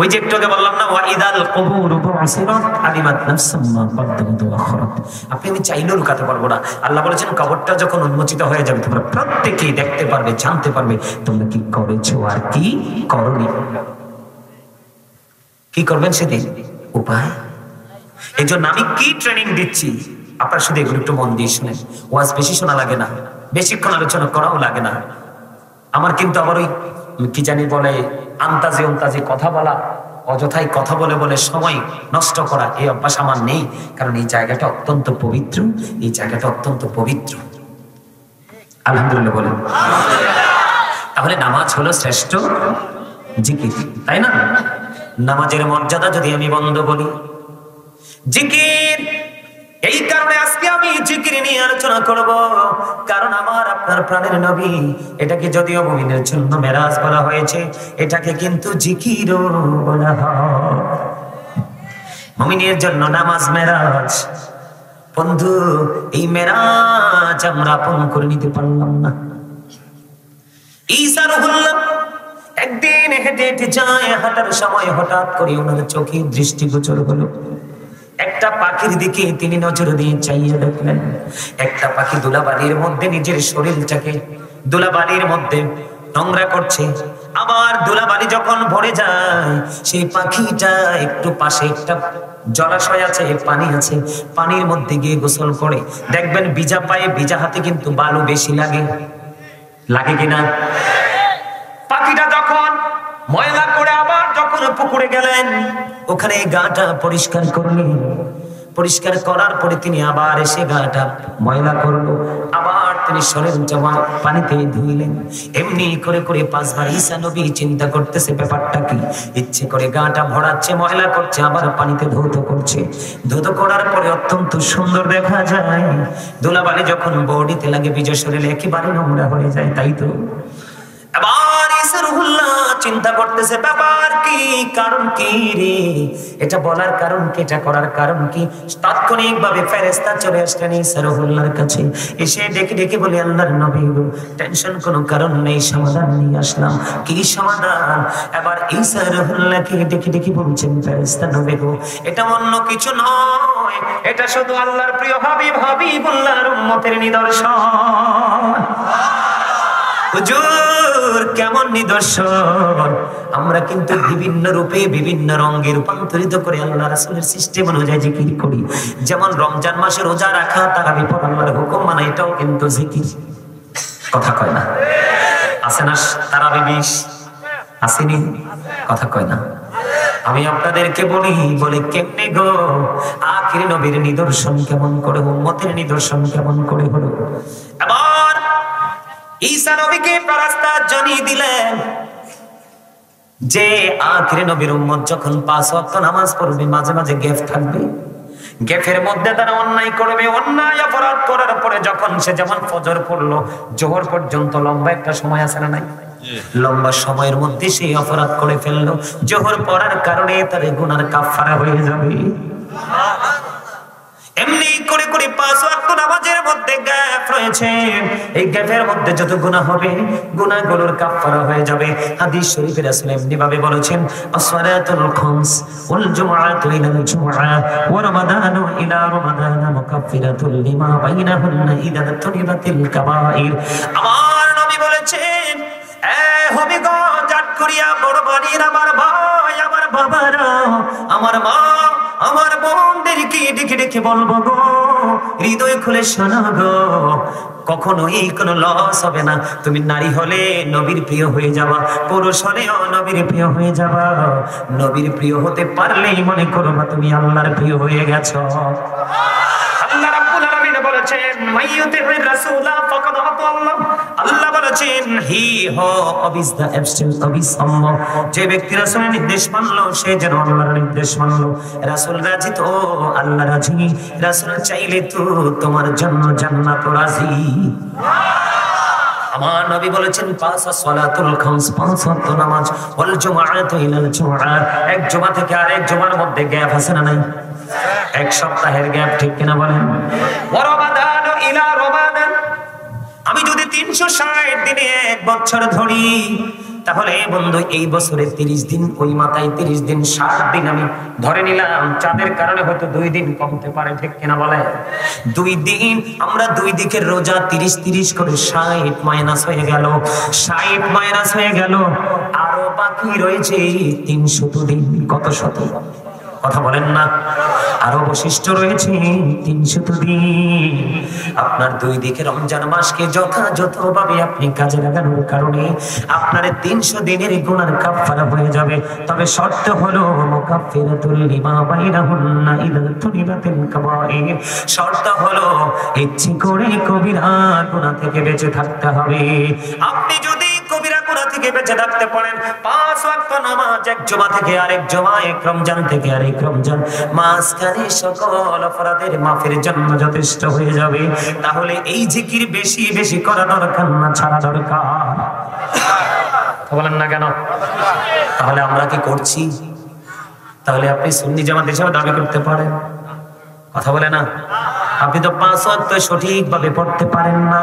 ওই যে একটু আগে বললাম না ওয়াইদাল কুবুর বুসিরাত আলিমাত নাফসুম মা কদ্দামাত ওয়া আখরাত। আপনি আমি চাইলেও লুকাতে পারবো না। আল্লাহ বলেছেন কবরটা যখন উন্মোচিত হয়ে যাবে তোমরা প্রত্যেকেই দেখতে পারবে, জানতে পারবে তোমরা কি করেছো আর কি করনি। কি করবেন সেদিন? উপায়। এই জন্য আমি কি ট্রেনিং দিচ্ছি আপনারা শুধু এগুলো একটু মন দিয়ে শুনেন। ওয়াজ বেশি শোনা লাগে না, বেশিক্ষণ আলোচনা করাও লাগে না। আমার কিন্তু আবার ওই কি জানি বলে আন্তাজে অন্তাজে কথা বলা অযথাই কথা বলে বলে সময় নষ্ট করা এই অভ্যাস আমার নেই, কারণ এই জায়গাটা অত্যন্ত পবিত্র, এই জায়গাটা অত্যন্ত পবিত্র। আলহামদুলিল্লাহ বলেন। তাহলে নামাজ হলো শ্রেষ্ঠ জিকির, তাই না? নামাজের মর্যাদা যদি আমি বন্ধ বলি, জিকির, এই কারণে আজকে আমি জিকির নিয়ে আলোচনা করব, কারণ আমার আপনার প্রাণের নবী, এটাকে যদিও মুমিনের জন্য মেরাজ বলা হয়েছে, এটাকে কিন্তু জিকিরও বলা হয়। মুমিনের জন্য নামাজ মেরাজ। বন্ধু, এই মেরাজ আমরা আপন করে নিতে পারলাম না। ঈসা রুহুল্লাহ একদিন হেঁটে হেঁটে যায়, হাঁটার সময় হঠাৎ করে ওনার চোখে দৃষ্টিগোচর হলো একটা পাখির দিকে। তিনি নজর দিয়ে চাইয়ে দেখলেন একটা পাখি ধুলাবালির মধ্যে নিজের শরীরটাকে ধুলাবালির মধ্যে নোংরা করছে। আবার ধুলাবালি যখন ভরে যায়, সেই পাখিটা একটু পাশে একটা জলাশয় আছে, পানি আছে, পানির মধ্যে গিয়ে গোসল করে। দেখবেন ভিজা পায়ে ভিজা হাতে কিন্তু বালু বেশি লাগে, লাগে কিনা? পাখিটা যখন ময়লা করে আবার যখন পুকুরে গেলেন, ওখানে গাটা পরিষ্কার করলেন। পরিষ্কার করার পরে তিনি আবার এসে গাটা ময়লা করলো, আবার তিনি শরীরটা পানিতে ধুইলেন। এমনি করে করে 5 বার ঈসা নবী চিন্তা করতেছে ব্যাপারটা কি। ইচ্ছে করে গাটা ভরাচ্ছে, ময়লা করছে, আবার পানিতে ধৌত করছে। ধৌত করার পরে অত্যন্ত সুন্দর দেখা যায়। ধুলাবালি যখন বডিতে লাগে, ভিজা শরীরে একেবারে নোংরা হয়ে যায়, তাই তো? আবার ঈসা রুহুল্লাহ চিন্তা করতেছে ব্যাপার কি, কারণ কি রে, এটা বলার কারণ কি, এটা করার কারণ কি। তাৎক্ষণিক ভাবে ফেরেশতা চলে আসলেন ঈসা রুহুল্লাহর কাছে, এসে ডেকে ডেকে বলে, আল্লাহর নবী গো, টেনশন কোনো কারণ নেই, সমাধান নিয়ে আসলাম। কি সমাধান? এবার ঈসা রুহুল্লাহকে ডেকে ডেকে বলছেন, ফেরেশতা নবী গো, এটা অন্য কিছু নয়, এটা শুধু আল্লাহর প্রিয় হাবিবুল্লাহর উম্মতের নিদর্শন। হুজুর, কেমন নিদর্শন? আমরা কিন্তু বিভিন্ন রূপে বিভিন্ন রঙে রূপান্তরিত করে আল্লাহ রাসূলের সিস্টেম অনুযায়ী জিকির করি। যেমন রমজান মাসে রোজা রাখা, তারাবি পড়া, আল্লাহর হুকুম মানা, এটাও কিন্তু জিকির। কথা কয় না? আছে না তারাবি 20? আসেনি? কথা কয় না? আমি আপনাদেরকে বলি কেমনে গো, আখির নবীর নিদর্শন কেমন করে, উম্মতের নিদর্শন কেমন করে হলো। আবার ঈসা নবীকে রাস্তা জানিয়ে দিলেন যে আখির নবীর উম্মত যখন 5 ওয়াক্ত নামাজ পড়বে, মাঝে মাঝে গ্যাপ থাকবে। গ্যাপের মধ্যে তারা অন্যায় করবে, অন্যায় অপরাধ করার পরে যখন সে যেমন ফজর পড়লো, জোহর পর্যন্ত লম্বা একটা সময় আছে না নাই? লম্বা সময়ের মধ্যে সেই অপরাধ করে ফেললো, জোহর পড়ার কারণে তার গুনার কাফারা হয়ে যাবে। এমনি করে করে 5 ওয়াক্ত নামাজের মধ্যে গ্যাপ রয়েছে, এই গ্যাপের মধ্যে যত গুনাহ হবে, গুনাহগুলোর কাফারা হয়ে যাবে। হাদিস শরীফে রাসূল এমনি ভাবে বলেছেন, আসসালাতুল খামস ওয়াল জুমআতু ইলাল জুমআ ওয়া রমাদানু ইলা রমাদান মুকাফফিরাতুল লিমা বাইনাহুন্না ইযা তুনিবাতিল কাবাইর। আমার নবী বলেছেন, এ হবিগণ, জাট করিয়া বড় বাড়ির আমার ভাই, আমার বাবারা, আমার মা, আমার বোনদেরকে ডেকে ডেকে বলবো গো, হৃদয় খুলে শোনো গো, কখনোই কোনো লস হবে না। তুমি নারী হলে নবীর প্রিয় হয়ে যাবা, পুরুষ হলেও নবীর প্রিয় হয়ে যাবা। নবীর প্রিয় হতে পারলেই মনে করবা তুমি আল্লাহর প্রিয় হয়ে গেছো। আল্লাহ রাব্বুল আলামিন বলেছেন, মাইয়ুতির রাসূলা ফাকাদ আতা আল্লাহ। আল্লাহ বলেছেন, হি হো অবিস দা অ্যাবসেন্ট অবিস আম্ম, যে ব্যক্তি রাসূলের নির্দেশ মানলো সে যেন আল্লাহর নির্দেশ মানলো। রাসূল রাজি তো আল্লাহ রাজি, রাসূল চাইলে তো তোমার জন্য জান্নাত রাজি। আমার নবী বলেছেন, 5 সালাতুল খামস, 5 ওয়াক্ত নামাজ, ওয়াল জুমআতু ইলাল জুমআ, এক জুমা থেকে আরেক জুমার মধ্যে গ্যাপ আছে না নাই? এক সপ্তাহের গ্যাপ, ঠিক কিনা বলেন? ওয়া রমাদানু ইলা রমাদান, আমি যদি 360 দিনে এক বছর ধরি, তাহলে বন্ধু এই বছরে 30 দিন, ওই মাথায় 30 দিন, 60 দিন আমি ধরে নিলাম। চাঁদের কারণে হয়তো 2 দিন কমতে পারে, ঠিক কিনা বলে? 2 দিন আমরা 2 দিকের রোজা 30 করে 60 মাইনাস হয়ে গেল, 60 মাইনাস হয়ে গেল, আরো বাকি রয়েছে 300 দিন। কত শত? কথা বলেন না? আর অবশিষ্ট রয়েছে 300 দিন। আপনার দুই দিকে রমজান মাসকে যথাযথভাবে আপনি কাজে লাগানোর কারণে আপনার 300 দিনের গুনার কাফারা হয়ে যাবে। তবে শর্ত হলো মুকাফফিরাতুল লিমা বাইনাহুন্না ইযা তুনিবাতিল কাবাইর। শর্ত হলো ইচ্ছে করে কবিরা গুনাহ থেকে বেঁচে থাকতে হবে। আপনি যদি কবিরা গুনাহ থেকে বেঁচে থাকতে পারেন, 5 ওয়াক্ত নামাজ এক জুমা থেকে আরেক জুমা, এক রমজান থেকে আরেক রমজান, মাঝখানে সকল অপরাধের মাফের জন্য যথেষ্ট হয়ে যাবে। তাহলে এই জিকির বেশি বেশি করা দরকার না, ছাড়া দরকার। বলেন না কেন? তাহলে আমরা কি করছি? তাহলে আপনি সুন্নি জামাত হিসেবে দাবি করতে পারেন? কথা বলে না? আপনি তো 5 ওয়াক্ত সঠিকভাবে পড়তে পারেন না,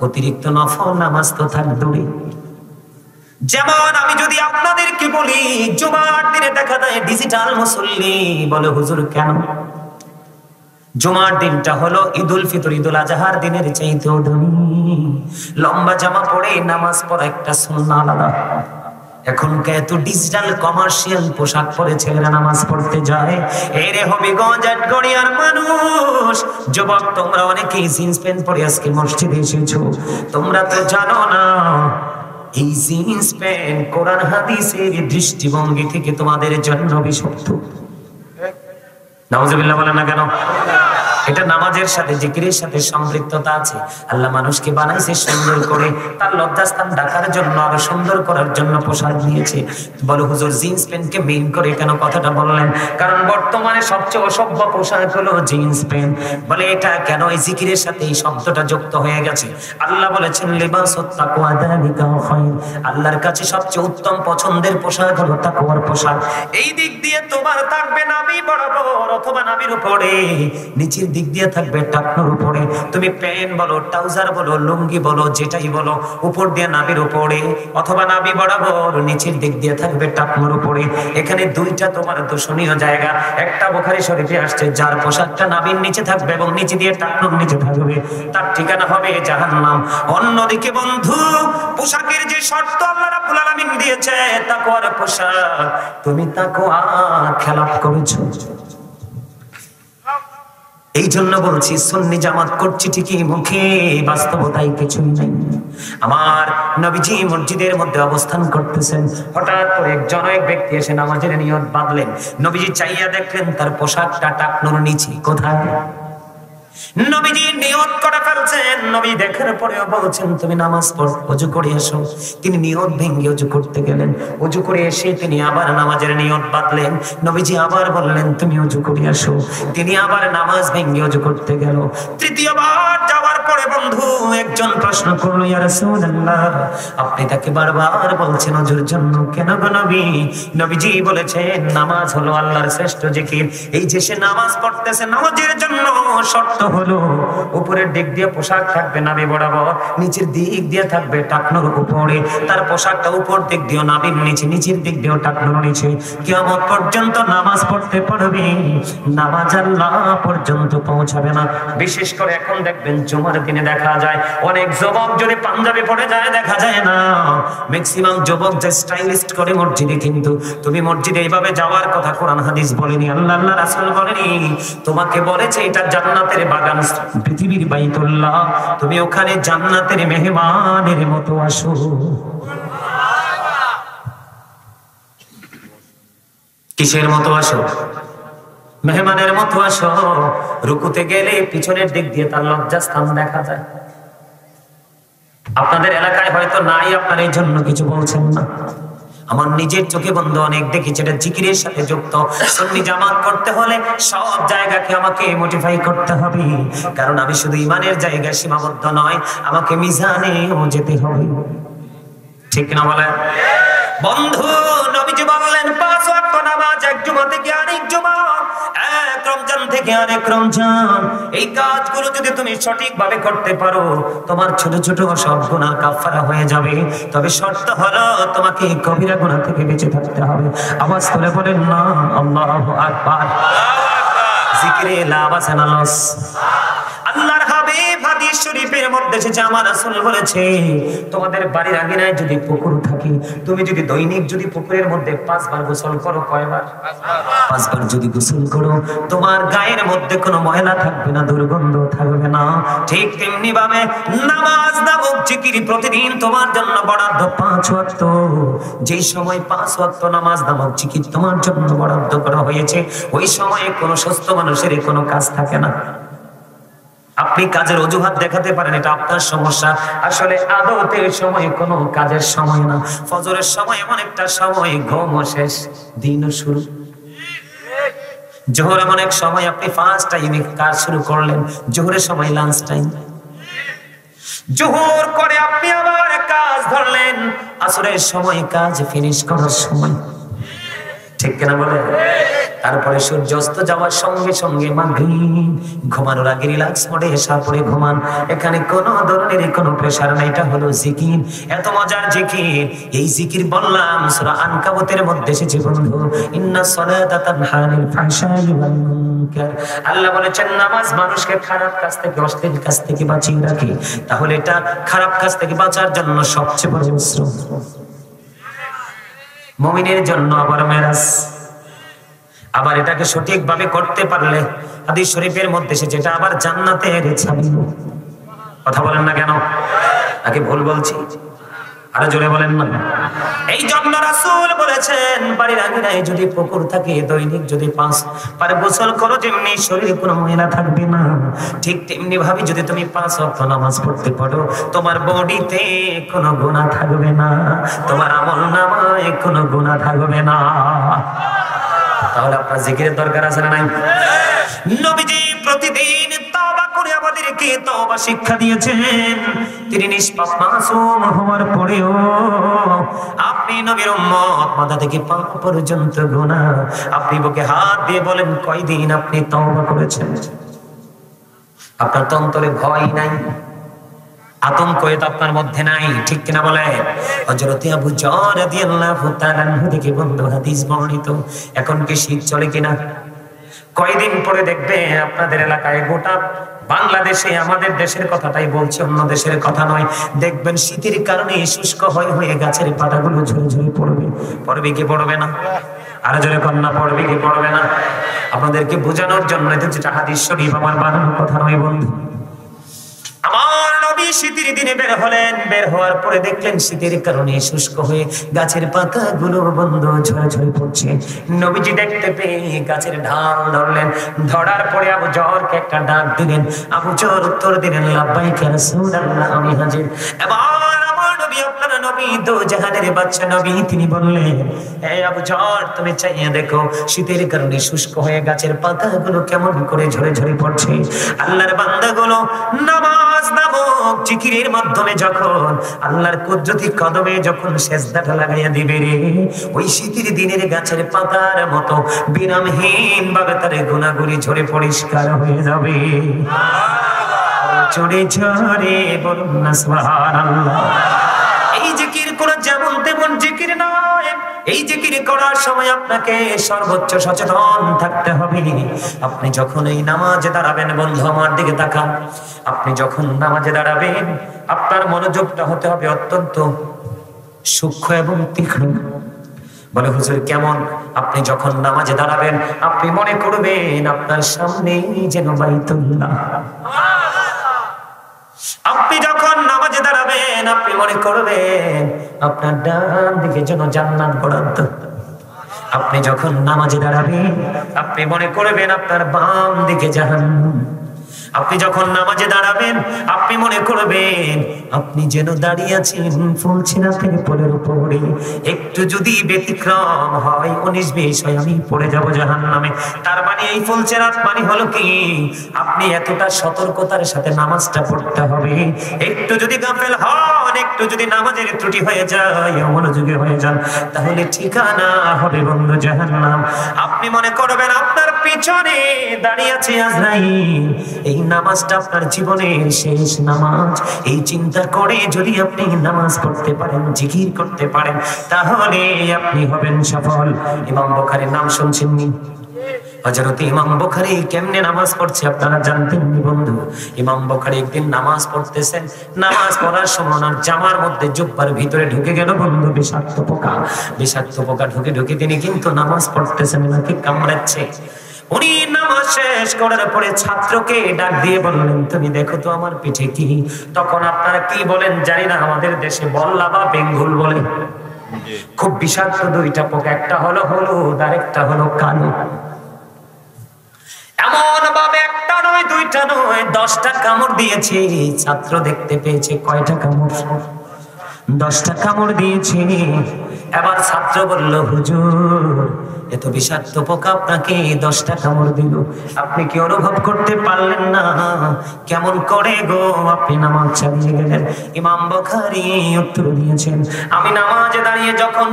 অতিরিক্ত নফল নামাজ তো থাক দূরে। যেমন আমি যদি আপনাদেরকে বলি জুমার দিনে দেখা যায় ডিজিটাল মুসল্লি, বলে হুজুর কেন? জুমার দিনটা হলো ঈদুল ফিতর, ঈদুল আজহার দিনের চাইতেও দামি। লম্বা জামা পরে নামাজ পড়া একটা সুন্নাহ আলাদা। এখনকার এত ডিজিটাল কমার্শিয়াল পোশাক পরে ছেলেরা নামাজ পড়তে যায়। এরে হবিগঞ্জ আটগড়িয়ার মানুষ, যুবক তোমরা অনেকেই জিন্স প্যান্ট পরে আজকে মসজিদে এসেছো। তোমরা তো জানো না এই জিন্স প্যান্ট কোরআন হাদিসের দৃষ্টিভঙ্গি থেকে তোমাদের জন্য বিষাক্ত। নাউজুবিল্লাহ বলেন না কেন? এটা নামাজের সাথে জিকিরের সাথে সম্পৃক্ততা আছে। আল্লাহ মানুষকে বানাইছে সুন্দর করে, তার লজ্জাস্থান ঢাকার জন্য, আরো সুন্দর করার জন্য পোশাক দিয়েছে। বলো হুজুর জিন্স প্যান্টকে মেইন করে কেন কথাটা বললেন? কারণ বর্তমানে সবচেয়ে অসভ্য পোশাক হলো জিন্স প্যান্ট। বলে এটা কেন? এই জিকিরের সাথে এই শব্দটা যুক্ত হয়ে গেছে। আল্লাহ বলেছেন লিবাসুত তাকওয়া যালিকা খায়র। আল্লাহর কাছে সবচেয়ে উত্তম পছন্দের পোশাক হলো তাকওয়ার পোশাক। এই দিক দিয়ে তোমার থাকবে নাভি বরাবর অথবা নাভির উপরে, নিচের দিক দিয়ে থাকবে টাকনোর উপরে। তুমি প্যান্ট বলো, ট্রাউজার বলো, লুঙ্গি বলো, যেটাই বলো, উপর দিয়ে নাভির উপরে অথবা নাভি বরাবর, নিচের দিক দিয়ে থাকবে টাকনোর উপরে। এখানে দুইটা তোমার দর্শনীয় জায়গা। একটা বুখারী শরীফে আসছে, যার পোশাকটা নাভির নিচে থাকবে এবং নিচে দিয়ে টাকনোর নিচে থাকবে, তার ঠিকানা হবে জাহান্নাম। অন্যদিকে বন্ধু, পোশাকের যে শর্ত আল্লাহ রাব্বুল আলামিন দিয়েছে তাকওয়ার পোশাক, তুমি তাকওয়া খেলাপ করেছো। এই জন্য বলছি সুন্নি জামাত করছি ঠিকই, মুখে বাস্তবতায় কিছুই নাই। আমার নবীজি মসজিদের মধ্যে অবস্থান করতেছেন, হঠাৎ করে একজন এক ব্যক্তি এসে নামাজের নিয়ত বাঁধলেন। নবীজি চাইয়া দেখলেন তার পোশাকটা টাকনোর নিচে। কোথায়? নবীজি নিয়ত করে ফেলছেন। নবী দেখার পরেও বলছেন তুমি নামাজ পড়, ওযু করে এসো। তিনি নিয়ত ভেঙে ওযু করতে গেলেন। ওযু করে এসে তিনি আবার নামাজের নিয়ত বাঁধলেন। নবীজি আবার বললেন তুমি ওযু করে আসো। তিনি আবার নামাজ ভেঙে ওযু করতে গেল। তৃতীয়বার যাওয়ার পরে বন্ধু একজন প্রশ্ন করলো, ইয়া রাসূলুল্লাহ আপনি তাকে বারবার বলছেন ওযুর জন্য, কেন গো নবী? নবীজি বলেছেন নামাজ হলো আল্লাহর শ্রেষ্ঠ জিকির। এই যে সে নামাজ পড়তেছে, নামাজের জন্য শর্ত হলো উপরের দিক দিয়ে পোশাক থাকবে নাভি বরাবর, নিচের দিক দিয়ে থাকবে টাকনোর উপরে। তার পোশাকটা উপর দিক দিয়ে নাভির নিচে, নিচের দিক দিয়ে টাকনোর নিচে। কিয়ামত পর্যন্ত নামাজ পড়তে পারবে, নামাজ আল্লাহ পর্যন্ত পৌঁছাবে না। বিশেষ করে এখন দেখবেন জুমার দিনে দেখা যায় অনেক যুবক যদি পাঞ্জাবি পরে যায় দেখা যায় না। ম্যাক্সিমাম যুবক যে স্টাইলিস্ট করে মসজিদে, কিন্তু তুমি মসজিদে এইভাবে যাওয়ার কথা কোরআন হাদিস বলেনি, আল্লাহ রাসূল বলেনি। তোমাকে বলেছে এটা জান্নাতের বাগান, পৃথিবীর বাইতুল্লাহ, তুমি ওখানে জান্নাতের মেহমানের মতো আসো। কিসের মতো আসো? মেহমানের মতো আসো। রুকুতে গেলে পিছনের দিক দিয়ে তার লজ্জাস্থান দেখা যায়। আপনাদের এলাকায় হয়তো নাই, আপনার এই জন্য কিছু বলছেন না। আমার নিজের চোখে বন্ধু অনেক দেখেছি, এটা জিকিরের সাথে যুক্ত। সুন্নি জামাত করতে হলে সব জায়গাকে আমাকে মডিফাই করতে হবে, কারণ আমি শুধু ইমানের জায়গায় সীমাবদ্ধ নয়, আমাকে মিজানেও যেতে হবে। ঠিক না বলেন বন্ধু? নবীজি বললেন 5 ওয়াক্ত নামাজ এক জুমা থেকে আরেক জুমা, এক রমজান থেকে আরেক রমজান। এই কাজগুলো যদি তুমি সঠিকভাবে করতে পারো, তোমার ছোট ছোট সব গুনাহ কাফারা হয়ে যাবে। তবে শর্ত হলো তোমাকে কবিরা গুনাহ থেকে বেঁচে থাকতে হবে। আওয়াজ তুলে বলেন না আল্লাহু আকবার। জিকিরে লাভ আছে না লস? আল্লাহর হাবিব হাদিস হাদিস শরীফের মধ্যে এসেছে আমার রাসূল বলেছে তোমাদের বাড়ির আঙিনায় যদি পুকুর থাকে তুমি যদি দৈনিক যদি পুকুরের মধ্যে 5 বার গোসল করো কয়বার 5 বার যদি গোসল করো তোমার গায়ের মধ্যে কোনো ময়লা থাকবে না দুর্গন্ধ থাকবে না ঠিক তেমনি ভাবে নামাজ নামক জিকির প্রতিদিন তোমার জন্য বরাদ্দ 5 ওয়াক্ত যেই সময় 5 ওয়াক্ত নামাজ নামক জিকির তোমার জন্য বরাদ্দ করা হয়েছে ওই সময়ে কোনো সুস্থ মানুষের কোনো কাজ থাকে না আপনি কাজের অজুহাত দেখাতে পারেন এটা আপনার সমস্যা আসলে আদতে সময় কোনো কাজের সময় না ফজরের সময় এমন একটা সময় ঘুম শেষ দিনও শুরু জোহর এমন এক সময় আপনি ফার্স্ট টাইমে কাজ শুরু করলেন জোহরের সময় লাঞ্চ টাইম জোহর করে আপনি আবার কাজ ধরলেন আসরের সময় কাজ ফিনিশ করার সময় ঠিক কিনা বলে তারপরে সূর্য অস্ত যাওয়ার সঙ্গে সঙ্গে মাগরিব ঘুমানোর আগে রিল্যাক্স মোডে এসা পড়ে ঘুমান এখানে কোনো ধরনের কোনো প্রেসার নাই এটা হলো জিকির এত মজার জিকির এই জিকির বললাম সূরা আনকাবুতের মধ্যে এসেছে বন্ধু ইন্নাস সালাতা তানহা আনিল ফাহশাই ওয়াল মুনকার আল্লাহ বলেছেন নামাজ মানুষকে খারাপ কাজ থেকে অশ্লীল কাজ থেকে বাঁচিয়ে রাখে তাহলে এটা খারাপ কাজ থেকে বাঁচার জন্য সবচেয়ে বড় অস্ত্র মুমিনের জন্য আবার মেরাজ আবার এটাকে সঠিকভাবে করতে পারলে হাদিস শরীফের মধ্যে এসে যেটা আবার জান্নাতের চাবি কথা বলেন না কেন নাকি ভুল বলছি আরো জোরে বলেন না এই জন্য রাসূল বলেছেন বাড়ির আঙিনায় যদি পুকুর থাকে দৈনিক যদি 5 বার গোসল করো যেমনি শরীরে কোনো ময়লা থাকবে না ঠিক তেমনি ভাবে যদি তুমি 5 ওয়াক্ত নামাজ পড়তে পারো তোমার বডিতে কোনো গুনাহ থাকবে না তোমার আমলনামায় কোনো গুনাহ থাকবে না তাহলে আপনার জিকিরের দরকার আছে না নাই নবীজি প্রতিদিন তওবা করে আমাদেরকে তওবা শিক্ষা দিয়েছেন তিনি নিষ্পাপ মাসুম হওয়ার পরেও আপনি নবীর উম্মত মাথা থেকে পা পর্যন্ত গুনাহ আপনি বুকে হাত দিয়ে বলেন কয়দিন আপনি তওবা করেছেন আপনার তো অন্তরে ভয় নাই আতঙ্ক এটা আপনার মধ্যে নাই ঠিক কিনা বলে হযরত আবু যর রাদিয়াল্লাহু তাআলা আনহু থেকে বন্ধু হাদিস বর্ণিত এখন কি শীত চলে কিনা কয়দিন পরে দেখবে আপনাদের এলাকায় গোটা বাংলাদেশে আমাদের দেশের কথাটাই বলছি অন্য দেশের কথা নয় দেখবেন শীতের কারণে শুষ্ক হয়ে গাছের পাতাগুলো ঝরে ঝরে পড়বে কি পড়বে না আরো জোরে কন্যা পড়বে কি পড়বে না আপনাদেরকে বোঝানোর জন্য এটা যেটা হাদিস শরীফ আমার বানানোর কথা নয় বন্ধু আমার নবী শীতের দিনে বের হলেন বের হওয়ার পরে দেখলেন শীতের কারণে শুষ্ক হয়ে গাছের পাতাগুলো বন্ধ ঝরে ঝরে পড়ছে নবীজি দেখতে পেয়ে গাছের ঢাল ধরলেন ধরার পরে আবু যরকে একটা ডাক দিলেন আবু যর উত্তর দিলেন লাব্বাইক ইয়া রাসূলুল্লাহ আমি হাজির এবার আমার নবী আপনার নবী দো জাহানের বাদশা নবী তিনি বললেন হে আবু যর তুমি চাইয়ে দেখো শীতের কারণে শুষ্ক হয়ে গাছের পাতাগুলো কেমন করে ঝরে ঝরে পড়ছে আল্লাহর বান্দাগুলো নামাজ নামক জিকিরের মাধ্যমে যখন আল্লাহর কুদরতি কদমে যখন সেজদাটা লাগাইয়া দিবে রে ওই শীতের দিনের গাছের পাতার মতো বিরামহীন ভাবে তার গুনাহগুলি ঝরে পরিষ্কার হয়ে যাবে ঝরে ঝরে বলুন না সুবহানাল্লাহ এই জিকির করা যেমন তেমন জিকির নয় এই জিকির করার সময় আপনাকে সর্বোচ্চ সচেতন থাকতে হবে আপনি যখন এই নামাজে দাঁড়াবেন বন্ধু আমার দিকে তাকান আপনি যখন নামাজে দাঁড়াবেন আপনার মনোযোগটা হতে হবে অত্যন্ত সূক্ষ্ম এবং তীক্ষ্ণ বলে হুজুর কেমন আপনি যখন নামাজে দাঁড়াবেন আপনি মনে করবেন আপনার সামনেই যেন বাইতুল্লাহ আপনি যখন নামাজে দাঁড়াবেন আপনি মনে করবেন আপনার ডান দিকে যেন জান্নাত বরাদ্দ আপনি যখন নামাজে দাঁড়াবেন আপনি মনে করবেন আপনার বাম দিকে জাহান্নাম আপনি যখন নামাজে দাঁড়াবেন আপনি মনে করবেন আপনি যেন দাঁড়িয়ে আছেন ফুলছিনাতের পোলের উপরে একটু যদি ব্যতিক্রম হয় 19-20 হয় আমি পড়ে যাব জাহান্নামে তার মানে এই ফুলছিনাত মানে হলো কি আপনি এতটা সতর্কতার সাথে নামাজটা পড়তে হবে একটু যদি গাফেল হন একটু যদি নামাজের ত্রুটি হয়ে যায় অমনোযোগী হয়ে যান তাহলে ঠিকানা হবে বন্ধু জাহান্নাম আপনি মনে করবেন আপনার পিছনে দাঁড়িয়ে আছে আজরাইল এই নামাজটা আপনার জীবনের শেষ নামাজ এই চিন্তা করে যদি আপনি নামাজ পড়তে পারেন জিকির করতে পারেন তাহলে আপনি হবেন সফল ইমাম বুখারীর নাম শুনছেননি হযরত ইমাম বুখারী কেমনে নামাজ পড়ছে আপনারা জানতেন নি বন্ধু? ইমাম বুখারী একদিন নামাজ পড়তেছেন, নামাজ পড়ার সময় ওনার জামার মধ্যে জুব্বার ভিতরে ঢুকে গেল বন্ধু বিষাক্ত পোকা। বিষাক্ত পোকা ঢুকে ঢুকে তিনি কিন্তু নামাজ পড়তেছেন, নাকি কামড়াচ্ছে। উনি নামাজ শেষ করার পরে ছাত্রকে ডাক দিয়ে বললেন, তুমি দেখো তো আমার পিঠে কি। তখন আপনারা কি বলেন জানি না, আমাদের দেশে বল্লা বা বেঙ্গুল বলে। খুব বিষাক্ত দুইটা পোকা, একটা হলো হলুদ আর একটা হলো কালো। এমন ভাবে একটা নয় দুইটা নয় 10টা কামড় দিয়েছে। ছাত্র দেখতে পেয়েছে কয়টা কামড়, 10টা কামড় দিয়েছে। এবার ছাত্র বলল, হুজুর এত বিষাক্ত পোকা আপনাকে 10টা কামড় দিল, আপনি কি অনুভব করতে পারলেন না? কেমন করে গো আপনি নামাজ চালিয়ে গেলেন? ইমাম বুখারী উত্তর দিয়েছেন, আমি নামাজে দাঁড়িয়ে যখন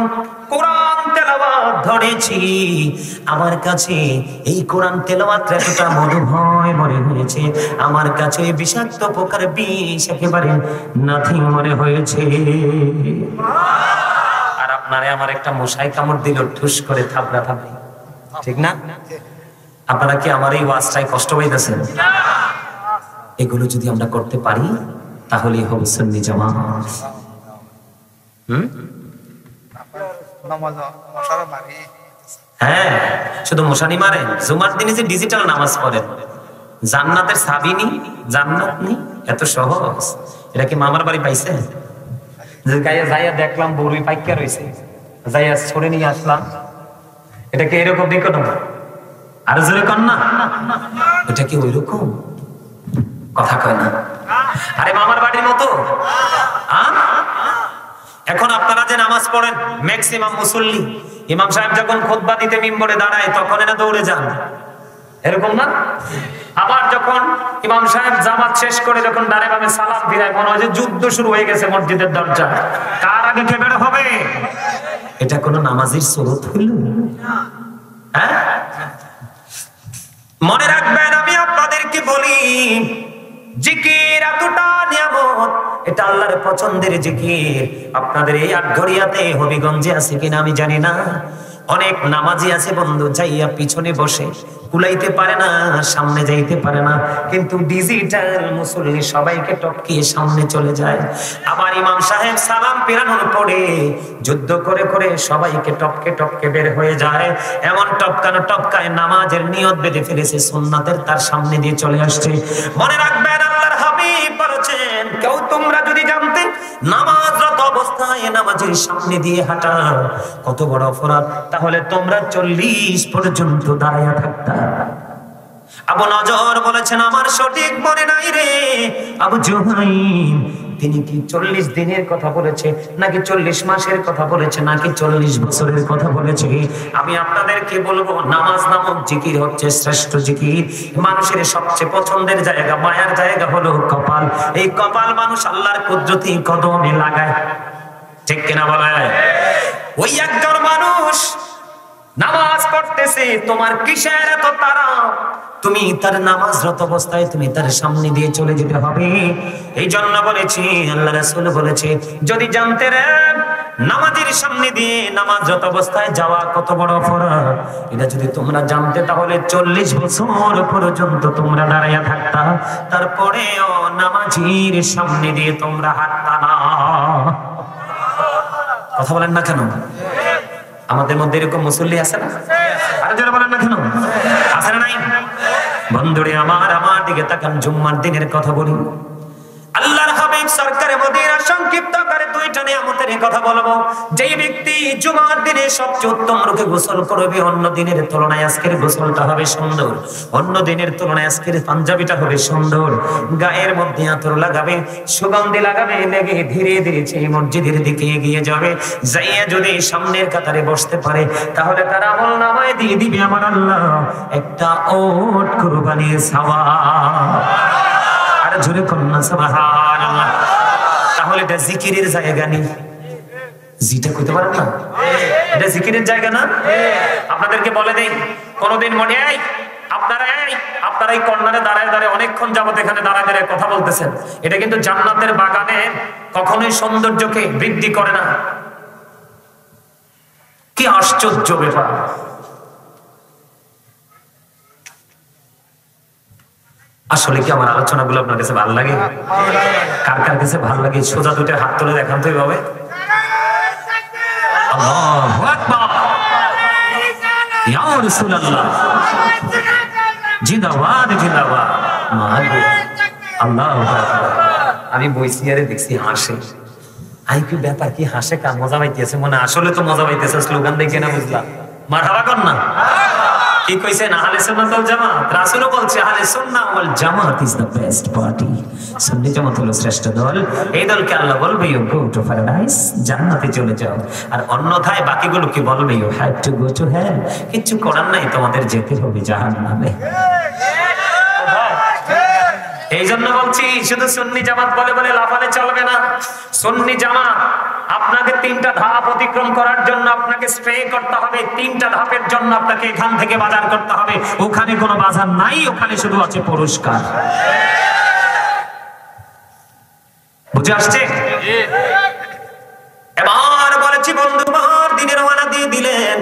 কোরআন তেলাওয়াত ধরেছি, আমার কাছে এই কোরআন তেলাওয়াত এতটা মধুময় মনে হয়েছে, আমার কাছে বিষাক্ত পোকার বিষ একেবারে নাথিং মনে হয়েছে। আর আপনারে আমার একটা মশাই কামড় দিল ঠুস করে থাবড়া থাবড়ি, ঠিক না? আপনারা কি আমার এই ওয়াজটাই কষ্ট পাইতেছেন? এগুলো যদি আমরা করতে পারি তাহলেই হবে সুন্নি জামাত। হ্যাঁ, শুধু মশানি মারে। জুমার দিনে যে ডিজিটাল নামাজ পড়েন, জান্নাতের চাবি নি, জান্নাত নি, এত সহজ। এটা কি মামার বাড়ি পাইছে? যে গায়ে যাইয়া দেখলাম বড়ই পাইকা রয়েছে, যাইয়া ছড়ে নিয়ে আসলাম, এটা কি এরকম নিকট? আর জোরে কন না, এটা কি ওইরকম? কথা কয় না। আরে মামার বাড়ির মতো। এখন আপনারা যে নামাজ পড়েন ম্যাক্সিমাম মুসল্লি, ইমাম সাহেব যখন খুতবা দিতে মিম্বরে দাঁড়ায় তখন এরা দৌড়ে যান, এরকম না? আবার যখন ইমাম সাহেব জামাত শেষ করে যখন ডানে বামে সালাম ফিরায়, মনে হয় যে যুদ্ধ শুরু হয়ে গেছে মসজিদের দরজা, কার আগে কে বের হবে? এটা কোন নামাজের সুরত হইল? হ্যাঁ, মনে রাখবেন আমি আপনাদেরকে বলি, জিকির এতটা নিয়ামত, এটা আল্লাহর পছন্দের জিকির। আপনাদের এই আটঘরিয়াতে হবিগঞ্জে আছে কিনা আমি জানি না, অনেক নামাজি আছে বন্ধু, যাইয়া পিছনে বসে কুলাইতে পারে না, সামনে যাইতে পারে না, কিন্তু ডিজিটাল মুসল্লি সবাইকে টপকিয়ে সামনে চলে যায়। আবার ইমাম সাহেব সালাম পেরানোর পরে যুদ্ধ করে করে সবাইকে টপকে টপকে বের হয়ে যায়। এমন টপকানো টপকায় নামাজের নিয়ত বেঁধে ফেলেছে, সুন্নাতের তার সামনে দিয়ে চলে আসছে। মনে রাখবেন আল্লাহর হাবিব বলেছেন, কেউ তোমরা যদি জানতে নামাজরত অবস্থায় নামাজের সামনে দিয়ে হাঁটা কত বড় অপরাধ, তাহলে তোমরা 40 পর্যন্ত দাঁড়াইয়া থাকতা। আবু নজর বলেছেন, আমার সঠিক মনে নাই রে আবু জুহাইম, তিনি কি 40 দিনের কথা বলেছে নাকি 40 মাসের কথা বলেছে নাকি 40 বছরের কথা বলেছে? আমি আপনাদেরকে বলবো, নামাজ নামক জিকির হচ্ছে শ্রেষ্ঠ জিকির। মানুষের সবচেয়ে পছন্দের জায়গা, মায়ার জায়গা হলো কপাল। এই কপাল মানুষ আল্লাহর কুদরতি কদমে লাগায়, ঠিক কিনা বলে? ওই একজন মানুষ নামাজ পড়তেছে, তোমার কিসের এত তাড়া? তুমি তার নামাজরত অবস্থায় তুমি তার সামনে দিয়ে চলে যেতে হবে। এই জন্য বলেছি, আল্লাহ রাসূল বলেছে, যদি জানতে রে নামাজের সামনে দিয়ে নামাজরত অবস্থায় যাওয়া কত বড় অপরাধ, এটা যদি তোমরা জানতে তাহলে 40 বছর পর্যন্ত তোমরা দাঁড়াইয়া থাকতা, তারপরেও নামাজের সামনে দিয়ে তোমরা হাঁটতা না। কথা বলেন না কেন? আমাদের মধ্যে এরকম মুসল্লি আছে না? আরে যারা বলেন না কেন, আছে না নাই? বন্ধুরে আমার দিকে তাকান, জুম্মার দিনের কথা বলি। আল্লাহর হাবিব সরকারে মদিনা সংক্ষিপ্ত করে 2টা নিয়ামতের কথা বলবো। যেই ব্যক্তি জুমার দিনে সবচেয়ে উত্তম রূপে গোসল করবে, অন্য দিনের তুলনায় আজকের গোসলটা হবে সুন্দর, অন্য দিনের তুলনায় আজকের পাঞ্জাবিটা হবে সুন্দর, গায়ের মধ্যে আতর লাগাবে, সুগন্ধি লাগাবে, লেগে ধীরে ধীরে সেই মসজিদের দিকে এগিয়ে যাবে। যাইয়া যদি সামনের কাতারে বসতে পারে, তাহলে তার আমলনামায় দিয়ে দিবে আমার আল্লাহ একটা ওট কুরবানির সওয়াব। জোরে কন্যা সুবহানাল্লাহ। তাহলে এটা জিকিরের জায়গা নেই, জিটা কইতে পারেন না, এটা জিকিরের জায়গা না? আপনাদেরকে বলে দেই, কোনদিন মনে হয় আপনারা এই কর্নারে দাঁড়ায় দাঁড়ায় অনেকক্ষণ যাবত এখানে দাঁড়ায় দাঁড়ায় কথা বলতেছেন, এটা কিন্তু জান্নাতের বাগানে কখনোই সৌন্দর্যকে বৃদ্ধি করে না। কি আশ্চর্য ব্যাপার! আসলে কি আমার আলোচনাগুলো আপনার কাছে ভালো লাগে? কার কার কাছে ভালো লাগে সোজা দুইটা হাত তুলে দেখান তো এইভাবে। আল্লাহু আকবার, ইয়া রাসূলুল্লাহ, জিন্দাবাদ জিন্দাবাদ। আল্লাহু আকবার। আমি বইছি আরে দেখছি হাসে, আই কি ব্যাপার, কি হাসে, কা মজা পাইতেছে মনে, আসলে তো মজা পাইতেছে, স্লোগান দেখে না বুঝলাম। মারহাবা কর না, কি কইছেন? আহলে সুন্নাত ওয়াল জামাত, রাসূলও বলছে আহলে সুন্নাহ ওয়াল জামাত ইজ দ্য বেস্ট পার্টি। সুন্নি জামাত হলো শ্রেষ্ঠ দল। এই দলকে আল্লাহ বলবে ইউ গো টু প্যারাডাইস, জান্নাতে চলে যাও। আর অন্যথায় বাকিগুলো কি বলবে? You have to go to hell, কিচ্ছু করার নাই, তোমাদের যেতে হবে জাহান্নামে। এই জন্য বলছি শুধু সুন্নি জামাত বলে বলে লাফালে চলবে না। সুন্নি জামাত আপনাকে 3টা ধাপ অতিক্রম করার জন্য আপনাকে স্ট্রে করতে হবে। 3টা ধাপের জন্য আপনাকে এখান থেকে বাজার করতে হবে। ওখানে কোনো বাজার নাই, ওখানে শুধু আছে পুরস্কার। বুঝে আসছে? এবার বলেছি বন্ধুবার দিনের রওনা দিয়ে দিলেন,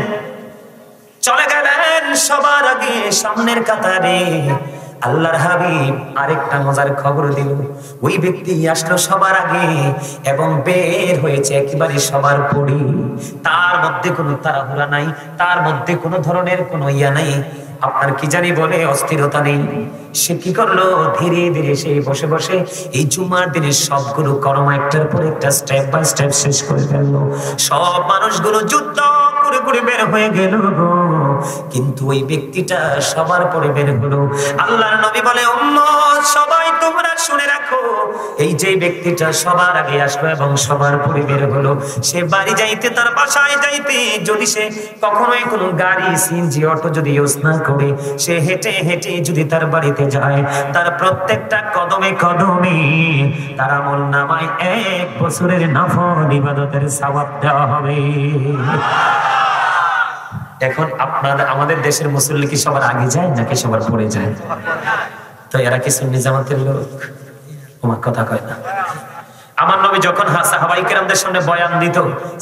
চলে গেলেন সবার আগে সামনের কাতারে। আল্লাহর হাবিব আরেকটা মজার খবর দিল, ওই ব্যক্তি আসলো সবার আগে এবং বের হয়েছে একেবারে সবার পরে। তার মধ্যে কোনো তাড়াহুড়া নাই, তার মধ্যে কোনো ধরনের কোনো ইয়া নাই, আপনার কি জানি বলে অস্থিরতা নেই। সে কি করলো? ধীরে ধীরে সে বসে বসে এই জুমার দিনের সবগুলো কর্ম একটার পর একটা স্টেপ বাই স্টেপ শেষ করে ফেললো। সব মানুষগুলো যুদ্ধ করে করে বের হয়ে গেল গো, কিন্তু ওই ব্যক্তিটা সবার পরে বের হলো। আল্লাহর নবী বলে, উম্মত সবাই তোমরা শুনে রাখো, এই যে ব্যক্তিটা সবার আগে আসলো এবং সবার পরে বের হলো, সে বাড়ি যাইতে, তার বাসায় যাইতে যদি সে কখনোই কোনো গাড়ি সিএনজি অটো যদি ইউজ না করে, সে হেঁটে হেঁটে যদি তার বাড়িতে যায়, তার প্রত্যেকটা কদমে কদমে তার আমলনামায় 1 বছরের নফল ইবাদতের সওয়াব দেওয়া হবে। এখন আমাদের দেশের মুসল্লি কি সবার আগে যায় নাকি সবার পরে যায়? তো এরা কি সুন্নি জামাতের লোক? তোমার কথা কয় না। আমার নবী যখন সাহাবায়ে কেরামদের সামনে বয়ান দিত,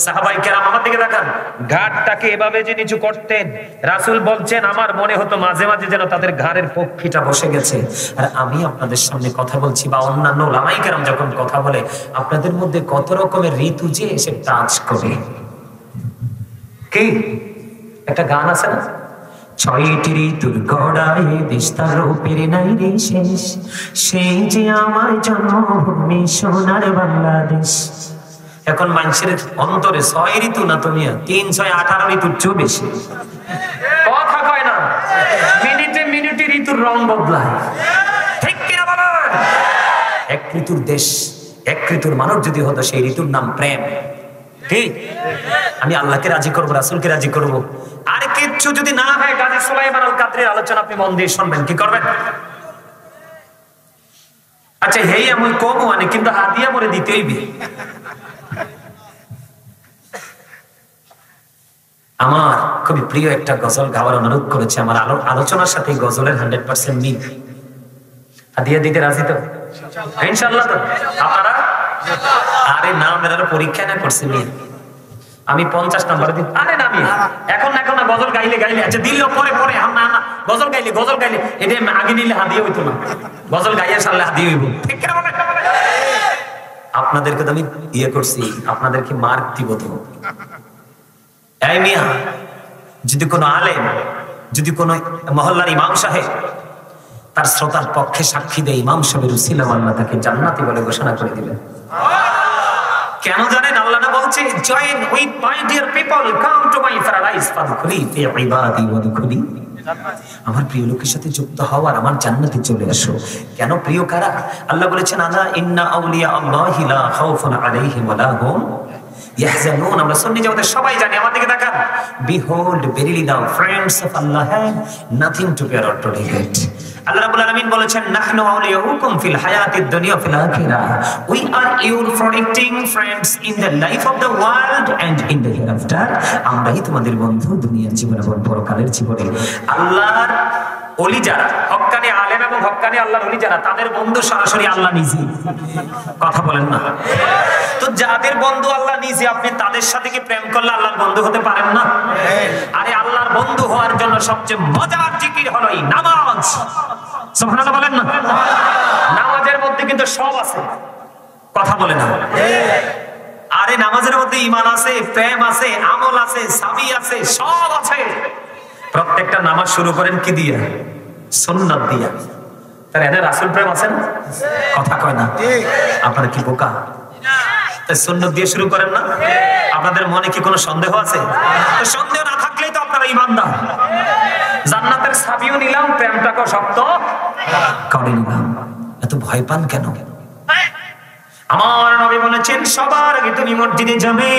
সাহাবায়ে কেরাম আমার দিকে তাকান, ঘাড়টাকে এভাবে যে নিচু করতেন। রাসূল বলছেন আমার মনে হতো মাঝে মাঝে যেন তাদের ঘাড়ের পক্ষিটা বসে গেছে। আর আমি আপনাদের সামনে কথা বলছি বা অন্যান্য উলামায়ে কেরাম যখন কথা বলে, আপনাদের মধ্যে কত রকমের ঋতু যে এসে টাচ করে। কি একটা গান আছে না, 6টি ঋতুর গড়ায় বিস্তার রূপের নাই রে শেষ, সেই যে আমার জন্মভূমি সোনার বাংলাদেশ। এখন মানুষের অন্তরে 6 ঋতু না তুমি 3, 6, 18 ঋতুর চেয়ে বেশি। কথা কয় না, মিনিটে মিনিটে ঋতুর রং বদলায়, ঠিক কিনা বলেন? এক ঋতুর দেশ, এক ঋতুর মানুষ যদি হতো, সেই ঋতুর নাম প্রেম। ঠিক, আমি আল্লাহকে রাজি করবো, রাসূলকে রাজি করবো, আর কিচ্ছু যদি না হয়, গাজী সুলাইমান আল কাদরীর আলোচনা আপনি মন দিয়ে শুনবেন, কি করবেন? আচ্ছা হেই আমি কমও আনি, কিন্তু হাদিয়া মরে দিতে হইবে। আমার খুবই প্রিয় একটা গজল গাওয়ার অনুরোধ করেছে, আমার আলোচনার সাথে গজলের 100% মিল। হাদিয়া দিতে রাজি তো ইনশাআল্লাহ? তো আপনারা? আরে না, মেয়েরা পরীক্ষা না করছে মেয়ে, আমি 50 নাম্বার দিই। আরে না আমি এখন না, গজল গাইলে আচ্ছা দিল পরে পরে, না গজল গাইলে এটা আগে নিলে হাদিয়া হইতো না, গজল গাইয়া সারলে হাদিয়া হইব। ঠিক না? আপনাদেরকে তো আমি ইয়ে করছি, আপনাদেরকে মার্ক দিব তো। এই মিয়া, যদি কোনো আলেম, যদি কোনো মহল্লার ইমাম সাহেব তার শ্রোতার পক্ষে সাক্ষী দেয়, ইমাম সাহেবের উসিলা আল্লাহ তাকে জান্নাতি বলে ঘোষণা করে দিবেন। কেন জানেন? আল্লাহ না বলছে, join with my dear people, come to my paradise ফাদখুলি ফি ইবাদি ওয়াদখুলি। আমার প্রিয় লোকের সাথে যুক্ত হও আর আমার জান্নাতে চলে আসো। কেন প্রিয় কারা? আল্লাহ বলেছেন, আলা ইন্না আউলিয়া আল্লাহি লা খাউফুন আলাইহিম ওয়া লা হুম ইয়াহজানুন। আমরা সুন্নি জামাতের সবাই জানি, আমার দিকে তাকান, behold verily the friends of Allah have nothing to fear or to regret. আল্লাহ রাব্বুল আলামিন বলেছেন, নাহনু আউলিয়াউকুম ফিল হায়াতিদ দুনিয়া feel আখিরাহ, we are your protecting friends in the life of the world and in the hereafter। আমরাই তোমাদের বন্ধু দুনিয়ার জীবনে এবং পরকালের জীবনে। আল্লাহর ওলি যারা, হক্কানি আলেম এবং হক্কানি আল্লাহর ওলি যারা, তাদের বন্ধু সরাসরি আল্লাহ নিজে। কথা বলেন না? তো যাদের বন্ধু আল্লাহ নিজে, আপনি তাদের সাথে কি প্রেম করলে আল্লাহর বন্ধু হতে পারেন না? আরে আল্লাহর বন্ধু হওয়ার জন্য সবচেয়ে মজার জিকির হলো এই নামাজ। সুবহানাল্লাহ বলেন না? নামাজের মধ্যে কিন্তু সব আছে, কথা বলে না। আরে নামাজের মধ্যে ঈমান আছে, প্রেম আছে, আমল আছে, সাবি আছে, সব আছে। প্রত্যেকটা নামাজ শুরু করেন কি দিয়া? সুন্নাত দিয়া। তার এনে রাসূল প্রেম আছে না? কথা কয় না। আপনারা কি বোকা? সুন্নাত দিয়ে শুরু করেন না? আপনাদের মনে কি কোনো সন্দেহ আছে? তো সন্দেহ না থাকলেই তো আপনারা ঈমানদার। জান্নাতের চাবিও নিলাম, প্রেমটাকে শক্ত করে নিলাম। এত ভয় পান কেন? আমার নবী বলেছেন সবার আগে তুমি মসজিদে যাবে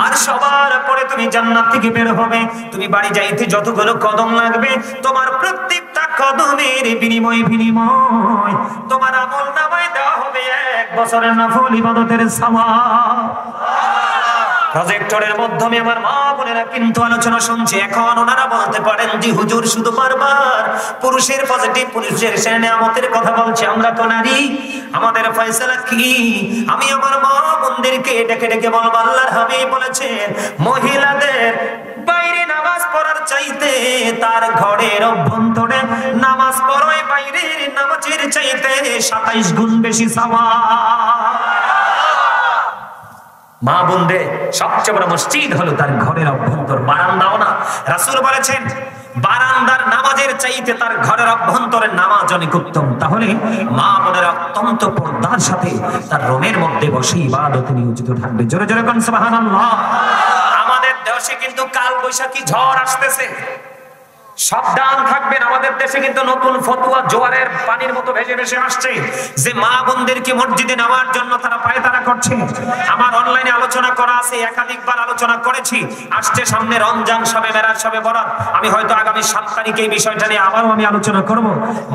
আর সবার পরে তুমি জান্নাত থেকে বের হবে। তুমি বাড়ি যাইতে যতগুলো কদম লাগবে, তোমার প্রত্যেকটা কদমের বিনিময় তোমার আমল নামায় দেওয়া হবে 1 বছরের নফল ইবাদতের সওয়াব। প্রজেক্টরের মাধ্যমে আমার মা বোনেরা কিন্তু আলোচনা শুনছে। এখন ওনারা বলতে পারেন যে হুজুর শুধু বারবার পুরুষের পজিটিভ, পুরুষের নেয়ামতের কথা বলছে, আমরা তো নারী, আমাদের ফয়সালা কি? আমি আমার মা বোনদেরকে ডেকে ডেকে বলবো, আল্লাহর হাবিব বলেছেন মহিলাদের বাইরে নামাজ পড়ার চাইতে তার ঘরের অভ্যন্তরে নামাজ পড়ায় বাইরের নামাজের চাইতে 27 গুণ বেশি সওয়াব। মা বোনদের সবচেয়ে বড় মসজিদ হলো তার ঘরের অভ্যন্তর, বারান্দাও না। রাসূল বলেছেন বারান্দার নামাজের চাইতে তার ঘরের অভ্যন্তরের নামাজ অনেক উত্তম। তাহলে মা বোনের অত্যন্ত পর্দার সাথে তার রুমের মধ্যে বসে ইবাদতে নিয়োজিত থাকবে। জোরে জোরে কোন সুবহানাল্লাহ। আমাদের দেশে কিন্তু কাল বৈশাখী ঝড় আসতেছে, সাবধান থাকবেন। আমাদের দেশে কিন্তু নতুন ফতোয়া জোয়ারের পানির মতো ভেসে ভেসে আসছে যে মা বোনদেরকে মসজিদে নেওয়ার জন্য তারা পায়তারা করছে। আমার অনলাইনে আলোচনা করা আছে, একাধিকবার আলোচনা করেছি। আসছে সামনে রমজান, শবে মেরাজ, শবে বরাত। আমি হয়তো আগামী 7 তারিখে এই বিষয়টা নিয়ে আবারও আমি আলোচনা করব।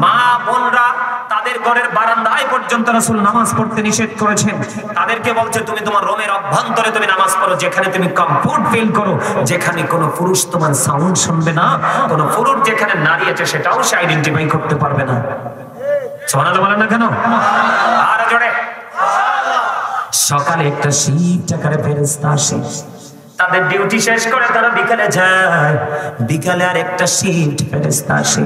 মা বোনরা তাদের ঘরের বারান্দায় পর্যন্ত রাসূল নামাজ পড়তে নিষেধ করেছেন। তাদেরকে বলছে তুমি তোমার রুমের অভ্যন্তরে তুমি নামাজ পড়ো, যেখানে তুমি কমফোর্ট ফিল করো, যেখানে কোনো পুরুষ তোমার সাউন্ড শুনবে না, কোনো পুরুষ যেখানে নারী আছে সেটাও সে আইডেন্টিফাই করতে পারবে না। সুবহানাল্লাহ বলেন না কেন? আর জোরে। সকালে একটা শিফট আকারে ফেরেশতা আসে, তাদের ডিউটি শেষ করে তারা বিকালে যায়। বিকালে আর একটা শিফট ফেরেশতা আসে,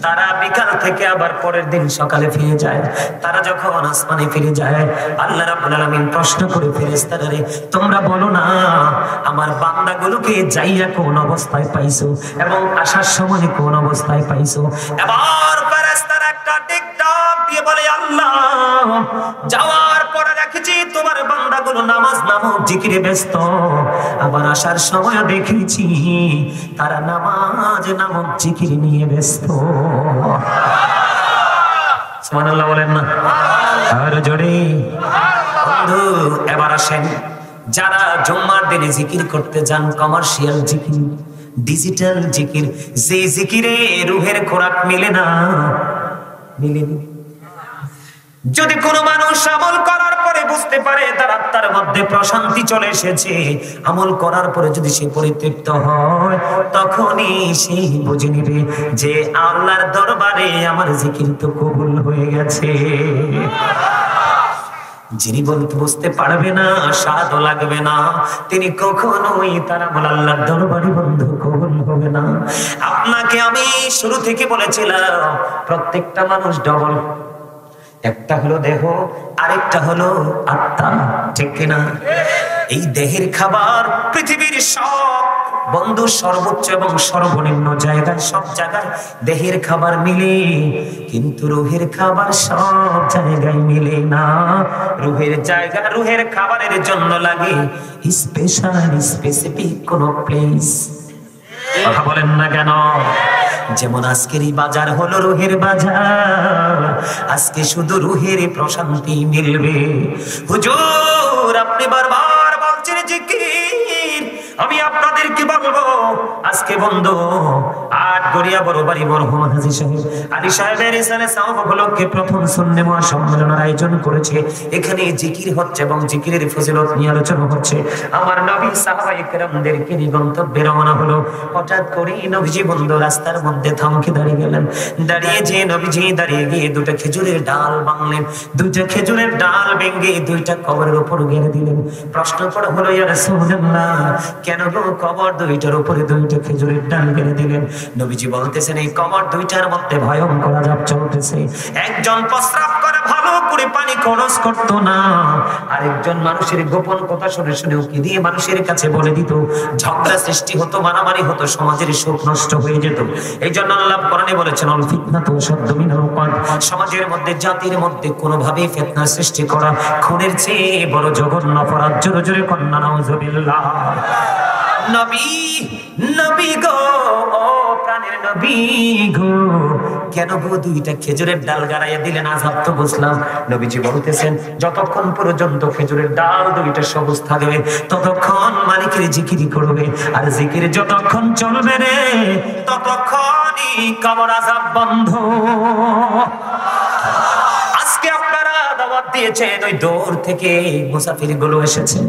তারা বিকাল থেকে আবার পরের দিন সকালে ফিরে যায়। তারা যখন আসমানে ফিরে যায়, আল্লাহ রাব্বুল আলামিন প্রশ্ন করে ফেরেশতারে, তোমরা বলো না আমার বান্দাগুলোকে যাইয়া কোন অবস্থায় পাইছো এবং আসার সময় কোন অবস্থায় পাইছো? এবার ফেরেশতারা একটা টিকটক দিয়ে বলে, আল্লাহ যাওয়ার পরে দেখেছি তোমার বান্দাগুলো নামাজ নামক জিকিরে ব্যস্ত, আবার আসার সময় দেখেছি তারা নামাজ নামক জিকির নিয়ে ব্যস্ত। সুবহানাল্লাহ বলেন না? আর জোরে। বন্ধু এবার আসেন, যারা জুম্মার দিনে জিকির করতে যান, কমার্শিয়াল জিকির, ডিজিটাল জিকির, যে জিকিরে রুহের খোরাক মিলে না, মিলেনি। যদি কোনো মানুষ আমল করার পরে বুঝতে পারে তার আত্মার মধ্যে প্রশান্তি চলে এসেছে, আমল করার পরে যদি সে পরিতৃপ্ত হয়, তখনই সে বুঝে নেবে যে আল্লাহর দরবারে আমার জিকির তো কবুল হয়ে গেছে। যিনি বলতে বুঝতে পারবে না, স্বাদও লাগবে না, তিনি কখনোই তার আমল আল্লাহর দরবারে বন্ধু কবুল হবে না। আপনাকে আমি শুরু থেকে বলেছিলাম প্রত্যেকটা মানুষ ডবল, একটা হলো দেহ, আরেকটা হলো আত্মা, ঠিক কিনা? এই দেহের খাবার পৃথিবীর সব বন্ধু সর্বোচ্চ এবং সর্বনিম্ন জায়গায়, সব জায়গায় দেহের খাবার মিলে, কিন্তু রুহের খাবার সব জায়গায় মিলে না। রুহের জায়গা, রুহের খাবারের জন্য লাগে স্পেশাল স্পেসিফিক কোন প্লেস। কথা বলেন না কেন? যেমন আজকের এই বাজার হলো রুহের বাজার, আজকে শুধু রুহের প্রশান্তি মিলবে। হুজুর আপনি বারবার বলছেন জিকির, আমি আপনাদেরকে বলবো আজকে বন্ধু আটগড়িয়া বড় বাড়ি মরহুম হাজী সাহেব আলী সাহেবের ইসালে সাওয়াব উপলক্ষে প্রথম সুন্নে মহাসম্মেলনের আয়োজন করেছে। এখানে জিকির হচ্ছে এবং জিকিরের ফজিলত নিয়ে আলোচনা হচ্ছে। আমার নবী সাহাবায়ে কেরামদেরকে নিয়ে গন্তব্যে রওনা হলো। হঠাৎ করে নবীজি বন্ধু রাস্তার মধ্যে থমকে দাঁড়িয়ে গেলেন। দাঁড়িয়ে যে নবীজি দাঁড়িয়ে গিয়ে দুটো খেজুরের ডাল ভাঙলেন, দুইটা খেজুরের ডাল ভেঙে দুইটা কবরের উপর গেড়ে দিলেন। প্রশ্ন করা হলো, ইয়া রাসূলুল্লাহ কেন গো কবর দুইটার উপরে দুইটা খেজুরের ডাল গেড়ে দিলেন? নবীজি বলতেছেন এই কবর দুইটার মধ্যে ভয়ঙ্কর আযাব চলতেছে। একজন প্রস্রাব করে ভালো করে পানি খরচ করতো না, আরেকজন মানুষের গোপন কথা শুনে শুনে উকি দিয়ে মানুষের কাছে বলে দিত, ঝগড়া সৃষ্টি হতো, মারামারি হতো, সমাজের সুখ নষ্ট হয়ে যেত। এই জন্য আল্লাহ কোরআনে বলেছেন আল ফিতনাতু আশাদ্দু মিনাল কতল, সমাজের মধ্যে জাতির মধ্যে কোনোভাবেই ফিতনা সৃষ্টি করা খুনের চেয়ে বড় জঘন্য অপরাধ। জোরে জোরে কন্যা নাউজুবিল্লাহ। নবী নবী গো, ও প্রাণের নবী গো, কেন গো দুইটা খেজুরের ডাল গাড়াইয়া দিলেন? আযাব তো বুঝলাম। নবীজি বলতেছেন যতক্ষণ পর্যন্ত খেজুরের ডাল দুইটা সবুজ থাকবে ততক্ষণ মালিকের জিকির করবে, আর জিকির যতক্ষণ চলবে রে ততক্ষণই কবর আযাব বন্ধ। আজকে আপনারা দাওয়াত দিয়েছেন, ওই দূর থেকে মুসাফির গুলো এসেছে।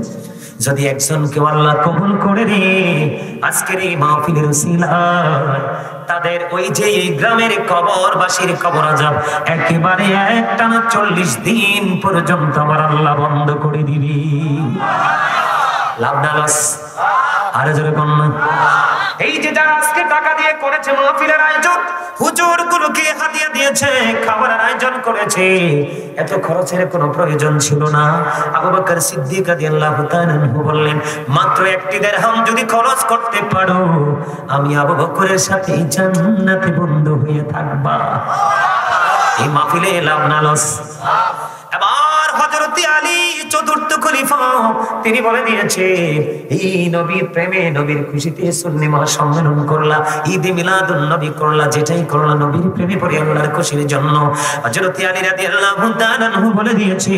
যদি একজনকে আল্লাহ কবুল করে রে আজকের এই মাহফিলের উসিলায়, তাদের ওই যে গ্রামের কবরবাসীর কবর আযাব একেবারে একটানা 40 দিন পর্যন্ত আমার আল্লাহ বন্ধ করে দিবি। লাভ না লস? আরে জোরে বলুন। এই যে যারা আজকে টাকা দিয়ে করেছে মাহফিলের আয়োজন, হুজুর গুলোকে হাদিয়া দিয়েছে, খাবারের আয়োজন করেছে, এত খরচের কোনো প্রয়োজন ছিল না। আবু বকর সিদ্দিক রাদিয়াল্লাহু তাআলা আনহু বললেন, মাত্র 1 দিরহাম যদি খরচ করতে পারো আমি আবু বকরের সাথে জান্নাতে বন্ধু হয়ে থাকবা। এই মাহফিলে লাভ না লস? এবার হযরত আলী চতুর্থ খলিফা তিনি বলে দিয়েছে, এই নবীর প্রেমে নবীর খুশিতে সুন্নি মহাসম্মেলন করলা, ঈদে মিলাদুন নবী করলা, যেটাই করলা নবীর প্রেমে পড়ে আল্লাহর খুশির জন্য। হযরত আলী রাদিয়াল্লাহু তাআলা আনহু বলে দিয়েছে,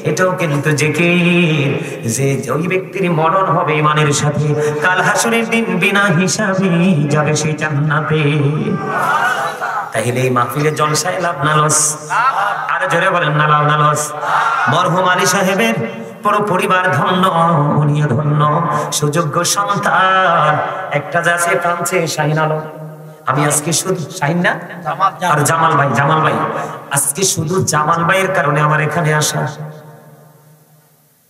এটাও কিন্তু জিকির, যে ওই ব্যক্তির মরণ হবে ঈমানের সাথে, কাল হাসরের দিন বিনা হিসাবে যাবে সে জান্নাতে। তাহলে এই মাহফিলে জলসায় লাভ না লস? আরে জোরে বলেন না লাভ না লস? মরহুম আলী সাহেবের পুরো পরিবার ধন্য, উনিও ধন্য, সুযোগ্য সন্তান একটা যাচ্ছে ফ্রান্সে, শাহিন আলম। আমি আজকে শুধু শাহিন না আর জামাল ভাই, জামাল ভাই, আজকে শুধু জামাল ভাইয়ের কারণে আমার এখানে আসা।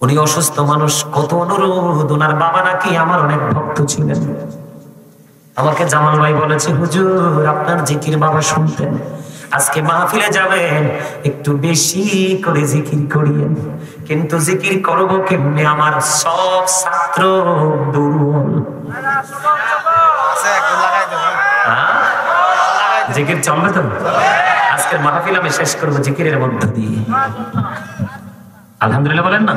উনি অসুস্থ মানুষ, কত অনুরোধ, ওনার বাবা নাকি আমার অনেক ভক্ত ছিলেন। আমাকে জামাল ভাই বলেছে, হুজুর আপনার জিকির বাবা শুনতেন, আজকে মাহফিলে যাবেন একটু বেশি করে জিকির করিয়েন। কিন্তু জিকির করব কেমনে? আমার সব ছাত্র দুর্বল। জিকির চলবে তো? আজকের মাহফিল আমি শেষ করবো জিকিরের মধ্য দিয়ে। আলহামদুলিল্লাহ বলেন না?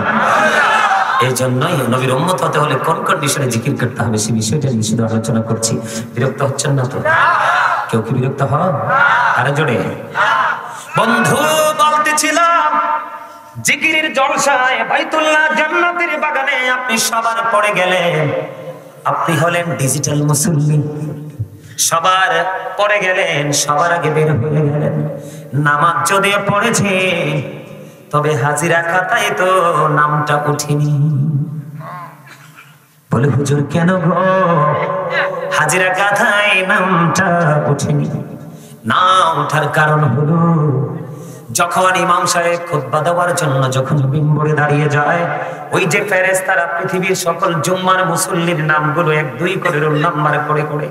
এই জন্যই নবীর উম্মত হতে হলে কোন কন্ডিশনে জিকির করতে হবে সে বিষয়টা নিয়ে শুধু আলোচনা করছি। বিরক্ত হচ্ছেন না তো? কেউ কি বিরক্ত হয়? আরে জোরে। বন্ধু বলতেছিলাম, জিকিরের জলসায় বাইতুল্লাহ জান্নাতের বাগানে আপনি সবার পড়ে গেলেন। আপনি হলেন ডিজিটাল মুসল্লি, সবার পড়ে গেলেন, সবার আগে বের হয়ে গেলেন। নামাজ যদি পড়েছে তবে হাজিরা খাতায় তো নামটা উঠেনি। বলে হুজুর কেন গো হাজিরা খাতায় নামটা উঠেনি? না ওঠার কারণ হলো, যখন ইমাম সাহেব খুতবা দেওয়ার জন্য যখন মিম্বরে দাঁড়িয়ে যায়, ওই যে ফেরেশতারা পৃথিবীর সকল জুম্মার মুসল্লির নামগুলো 1-2 করে রোল নাম্বার করে করে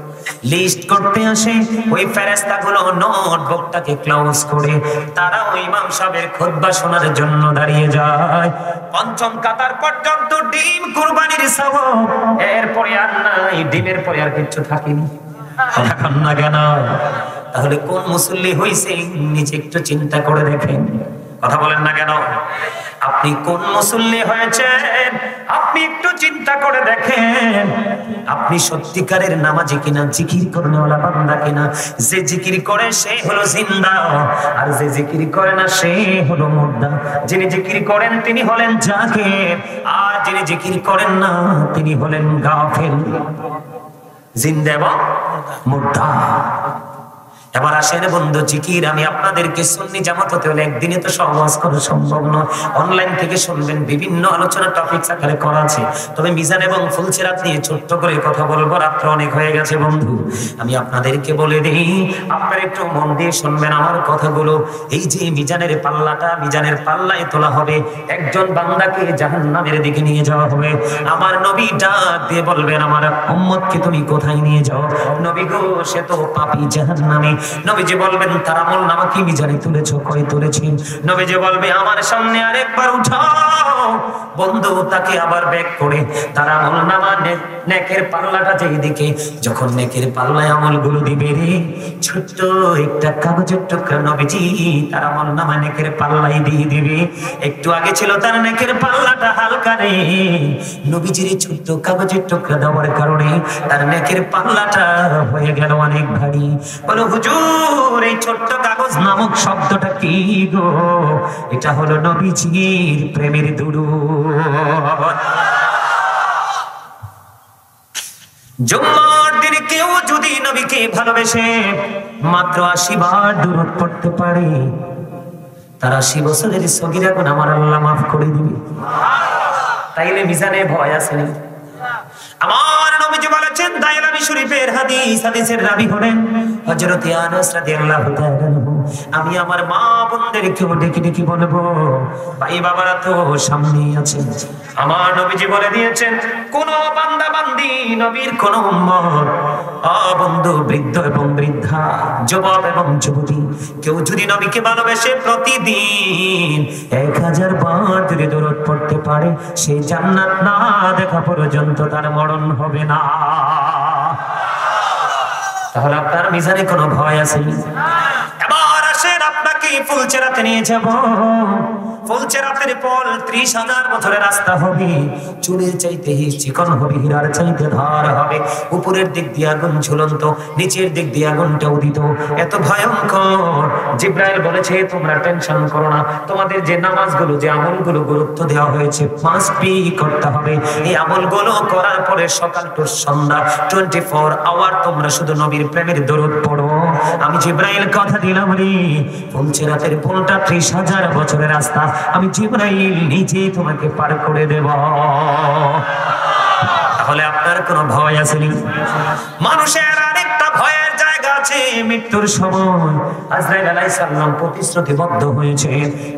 লিস্ট করতে আসে, ওই ফেরেশতাগুলো নোটবুকটাকে ক্লোজ করে তারা ওই ইমাম সাহেবের খুতবা শোনার জন্য দাঁড়িয়ে যায়। পঞ্চম কাতার পর্যন্ত ডিম কুরবানির সওয়াব, এরপরে আর নাই, ডিমের পরে আর কিছু থাকেনি। এখন না কেন? তাহলে কোন মুসল্লি হইছে নিজে একটু চিন্তা করে দেখেন। কথা বলেন না কেন? আপনি কোন মুসল্লি হয়েছেন আপনি একটু চিন্তা করে দেখেন। আপনি সত্যিকারের নামাজি কিনা, জিকির করনেওয়ালা বান্দা কিনা? যে জিকির করে সে হলো জিন্দা, আর যে জিকির করে না সে হলো মুর্দা। যিনি জিকির করেন তিনি হলেন জাকির, আর যিনি জিকির করেন না তিনি হলেন গাফিল। জিন্দা এবং মুর্দা। এবার আসেন বন্ধু জিকির, আমি আপনাদেরকে সুন্নি জামাত হতে হলে একদিনে তো সহজ করা সম্ভব নয়। অনলাইন থেকে শুনবেন, বিভিন্ন আলোচনা টপিকস আকারে করা আছে। তবে মিজান এবং ফুলসিরাত নিয়ে ছোট্ট করে কথা বলবো, রাত্র অনেক হয়ে গেছে বন্ধু। আমি আপনাদেরকে বলে দিই, আপনারা একটু মন দিয়ে শুনবেন আমার কথাগুলো। এই যে মিজানের পাল্লাটা, মিজানের পাল্লায় তোলা হবে, একজন বান্দাকে জাহান্নামের দিকে নিয়ে যাওয়া হবে। আমার নবী ডাক দিয়ে বলবেন, আমার উম্মতকে তুমি কোথায় নিয়ে যাও? নবী গো, সে তো পাপী, জাহান্নামী। নবীজি বলবেন, তার আমল নামা কি মিজানে তুলেছো? কই তুলেছি? নবীজি বলবে, আমার সামনে আরেকবার উঠাও। বন্ধু তাকে আবার ব্যাক করে তার আমল নামা নেকের পাল্লাটা যেই দিকে, যখন নেকের পাল্লায় আমলগুলো দিবে রে, ছোট্ট একটা কাগজের টুকরা নবীজি তার আমল নামা নেকের পাল্লাই দিয়ে দিবে। একটু আগে ছিল তার নেকের পাল্লাটা হালকা রে, নবীজির ছোট্ট কাগজের টুকরা দেওয়ার কারণে তার নেকের পাল্লাটা হয়ে গেল অনেক ভারী। বলো হুজুর, এই ছোট্ট কাগজ নামক শব্দটা কি গো? এটা হলো নবীজির প্রেমের দুরূদ। জুম্মার দিনে কেউ যদি নবীকে ভালোবেসে মাত্র 80 বার দুরূদ পড়তে পারে, তার 80 বছরের সগীরা গুনাহ আমার আল্লাহ মাফ করে দিবে। তাইলে মিজানে ভয় আছে না? আমার নবীজি বলেছেন, দায়লামি শরীফের হাদিস, হাদিসের রাবী হলেন হযরত আনাস রাদিয়াল্লাহু তাআলা। আমি আমার মা বোনদেরকেও ডেকে ডেকে বলবো, ভাই বাবারা তো সামনেই আছেন। আমার নবীজি বলে দিয়েছেন, কোন বান্দা বান্দি নবীর কোন উম্মত, বন্ধু বৃদ্ধ এবং বৃদ্ধা, যুবক এবং যুবতী, কেউ যদি নবীকে ভালোবেসে প্রতিদিন 1000 বার যদি দরুদ পড়তে পারে, সেই জান্নাত না দেখা পর্যন্ত তার মরণ হবে না। তাহলে আপনার মিজানে কোনো ভয় আছে? এবার আসেন, আপনাকে ফুলচেরাতে নিয়ে যাব। ফুলচেরাতের পর 30,000 বছরের রাস্তা হবে, চুলের চাইতে চিকন হবে, হীরার চাইতে ধার হবে, উপরের দিক দিয়ে আগুন ঝুলন্ত, নিচের দিক দিয়ে আগুনটা উদিত, এত ভয়ঙ্কর। জিব্রাইল বলেছে, তোমরা টেনশন করো না, তোমাদের যে নামাজগুলো, যে আমলগুলো গুরুত্ব দেওয়া হয়েছে, মাস্ট বি করতে হবে। এই আমলগুলো করার পরে সকাল টু সন্ধ্যা 24 আওয়ার তোমরা শুধু নবীর প্রেমের দরুদ পড়ো। আমি জিব্রাইল কথা দিলাম রে, ফুলচেরাতের পুরোটা 30,000 বছরের রাস্তা আমি জিব্রাইল নিজে তোমাকে পার করে দেব। তাহলে আপনার কোনো ভয় আছে? মানুষের আরেকটা ভয়ের জায়গা আছে, মৃত্যুর সময় আজরাইল আলাইহিস সালাম প্রতিশ্রুতিবদ্ধ হয়েছে,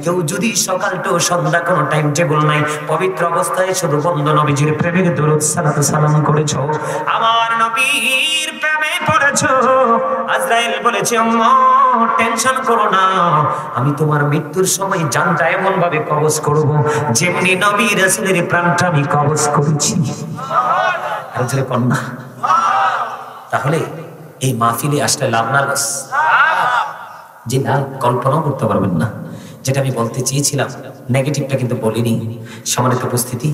কেউ যদি সকাল টু সন্ধ্যা কোনো টাইম টেবিল নাই, পবিত্র অবস্থায় শুধু বন্ধু নবীজির প্রেমের দরুদ সালাত সালাম করেছো, আমার নবীর প্রেমে পড়েছো, আজরাইল বলেছে, উম্মত টেনশন করো না, আমি তোমার মৃত্যুর সময় জানটা এমন ভাবে কবজ করব যেমনি নবী রাসূলের প্রাণটা আমি কবজ করেছি। আরে কন্যা, তাহলে এই মাহফিলে আসলে লাভ না লস? যে না, কল্পনাও করতে পারবেন না। যেটা আমি বলতে চেয়েছিলাম, নেগেটিভটা কিন্তু বলিনি। সম্মানিত উপস্থিতি,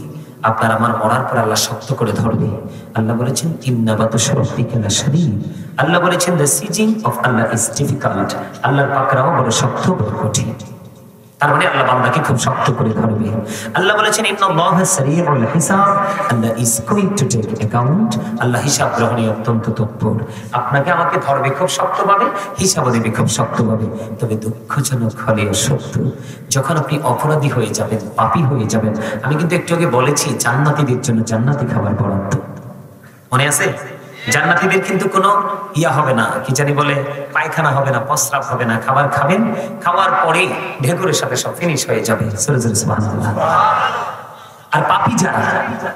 আপনার আমার মরার পর আল্লাহ শক্ত করে ধরবে। আল্লাহ বলেছেন, ইন্না বাতুশা রাব্বিকা লাশাদীদ। আল্লাহ বলেছেন, the seizing of Allah is difficult. আল্লাহর পাকড়াও বড় শক্ত, বড় কঠিন। তার মানে আল্লাহ বান্দাকে খুব শক্ত করে ধরবে। আল্লাহ বলেছেন, ইন্নাল্লাহা সারিউল হিসাব। Allah is going to take account. Allah হিসাব গ্রহণে অত্যন্ত তৎপর। আপনাকে আমাকে ধরবে খুব শক্তভাবে, হিসাবও দেবে খুব শক্তভাবে। তবে দুঃখজনক হলেও সত্য, যখন আপনি অপরাধী হয়ে যাবেন, পাপী হয়ে যাবেন, আমি কিন্তু একটু আগে বলেছি জান্নাতীদের জন্য জান্নাতি খাবার বরাদ্দ, মনে আছে? জান্নাতীদের কিন্তু কোনো ইয়া হবে না, কি জানি বলে, পায়খানা হবে না, প্রস্রাব হবে না। খাবার খাবেন, খাওয়ার পরে ঢেকুরের সাথে সব ফিনিশ হয়ে যাবে। সুবহানাল্লাহ। আর পাপী যারা,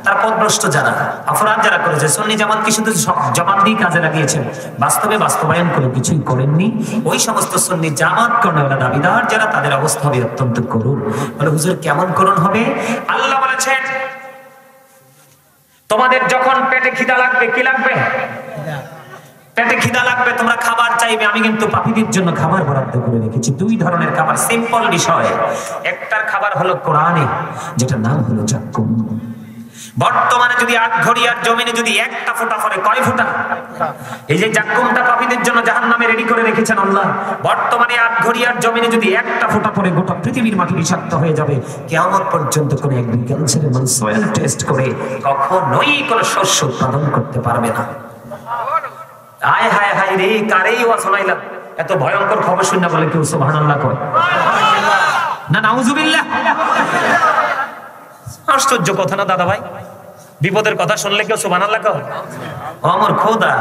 তার পথভ্রষ্ট যারা, অপরাধ যারা করেছে, সুন্নি জামাত কি শুধু জবানদিহি কাজে লাগিয়েছেন, বাস্তবে বাস্তবায়ন করে কিছুই করেননি। ওই সমস্ত সুন্নি জামাত কর্ণওয়ালা দাবিদার যারা, তাদের অবস্থা হবে অত্যন্ত করুণ। বলে হুজুর কেমন করুণ হবে? আল্লাহ বলেছেন, তোমাদের যখন পেটে খিদা লাগবে, কি লাগবে? পেটে খিদা লাগবে, তোমরা খাবার চাইবে, আমি কিন্তু পাপীদের জন্য খাবার বরাদ্দ করে রেখেছি। 2 ধরনের খাবার, সিম্পল বিষয়। একটার খাবার হলো কোরআনে, যেটার নাম হলো জাক্কুম। বর্তমানে যদি আটঘরিয়ার জমিনে যদি একটা ফোঁটা পড়ে, কয় ফোঁটা? এই যে জাক্কুমটা পাপীদের জন্য জাহান্নামে রেডি করে রেখেছেন আল্লাহ। বর্তমানে আটঘরিয়ার জমিনে যদি একটা ফোঁটা পড়ে, গোটা পৃথিবীর মাটি বিষাক্ত হয়ে যাবে। কিয়ামত পর্যন্ত কোন এগ্রিকালচারের মানুষ সয়েল টেস্ট করে কখনোই কোন শস্য উৎপাদন করতে পারবে না। হায় হায় হায় রে, কারেই ওয়া শোনাইলাম। এত ভয়ঙ্কর খবর শুনে বলে কেউ সুবহানাল্লাহ কয় না নাউজুবিল্লাহ? আশ্চর্য কথা না দাদা ভাই? বিপদের কথা শুনলে কেউ সুবহানাল্লাহ কয়? ও আমার খোদা,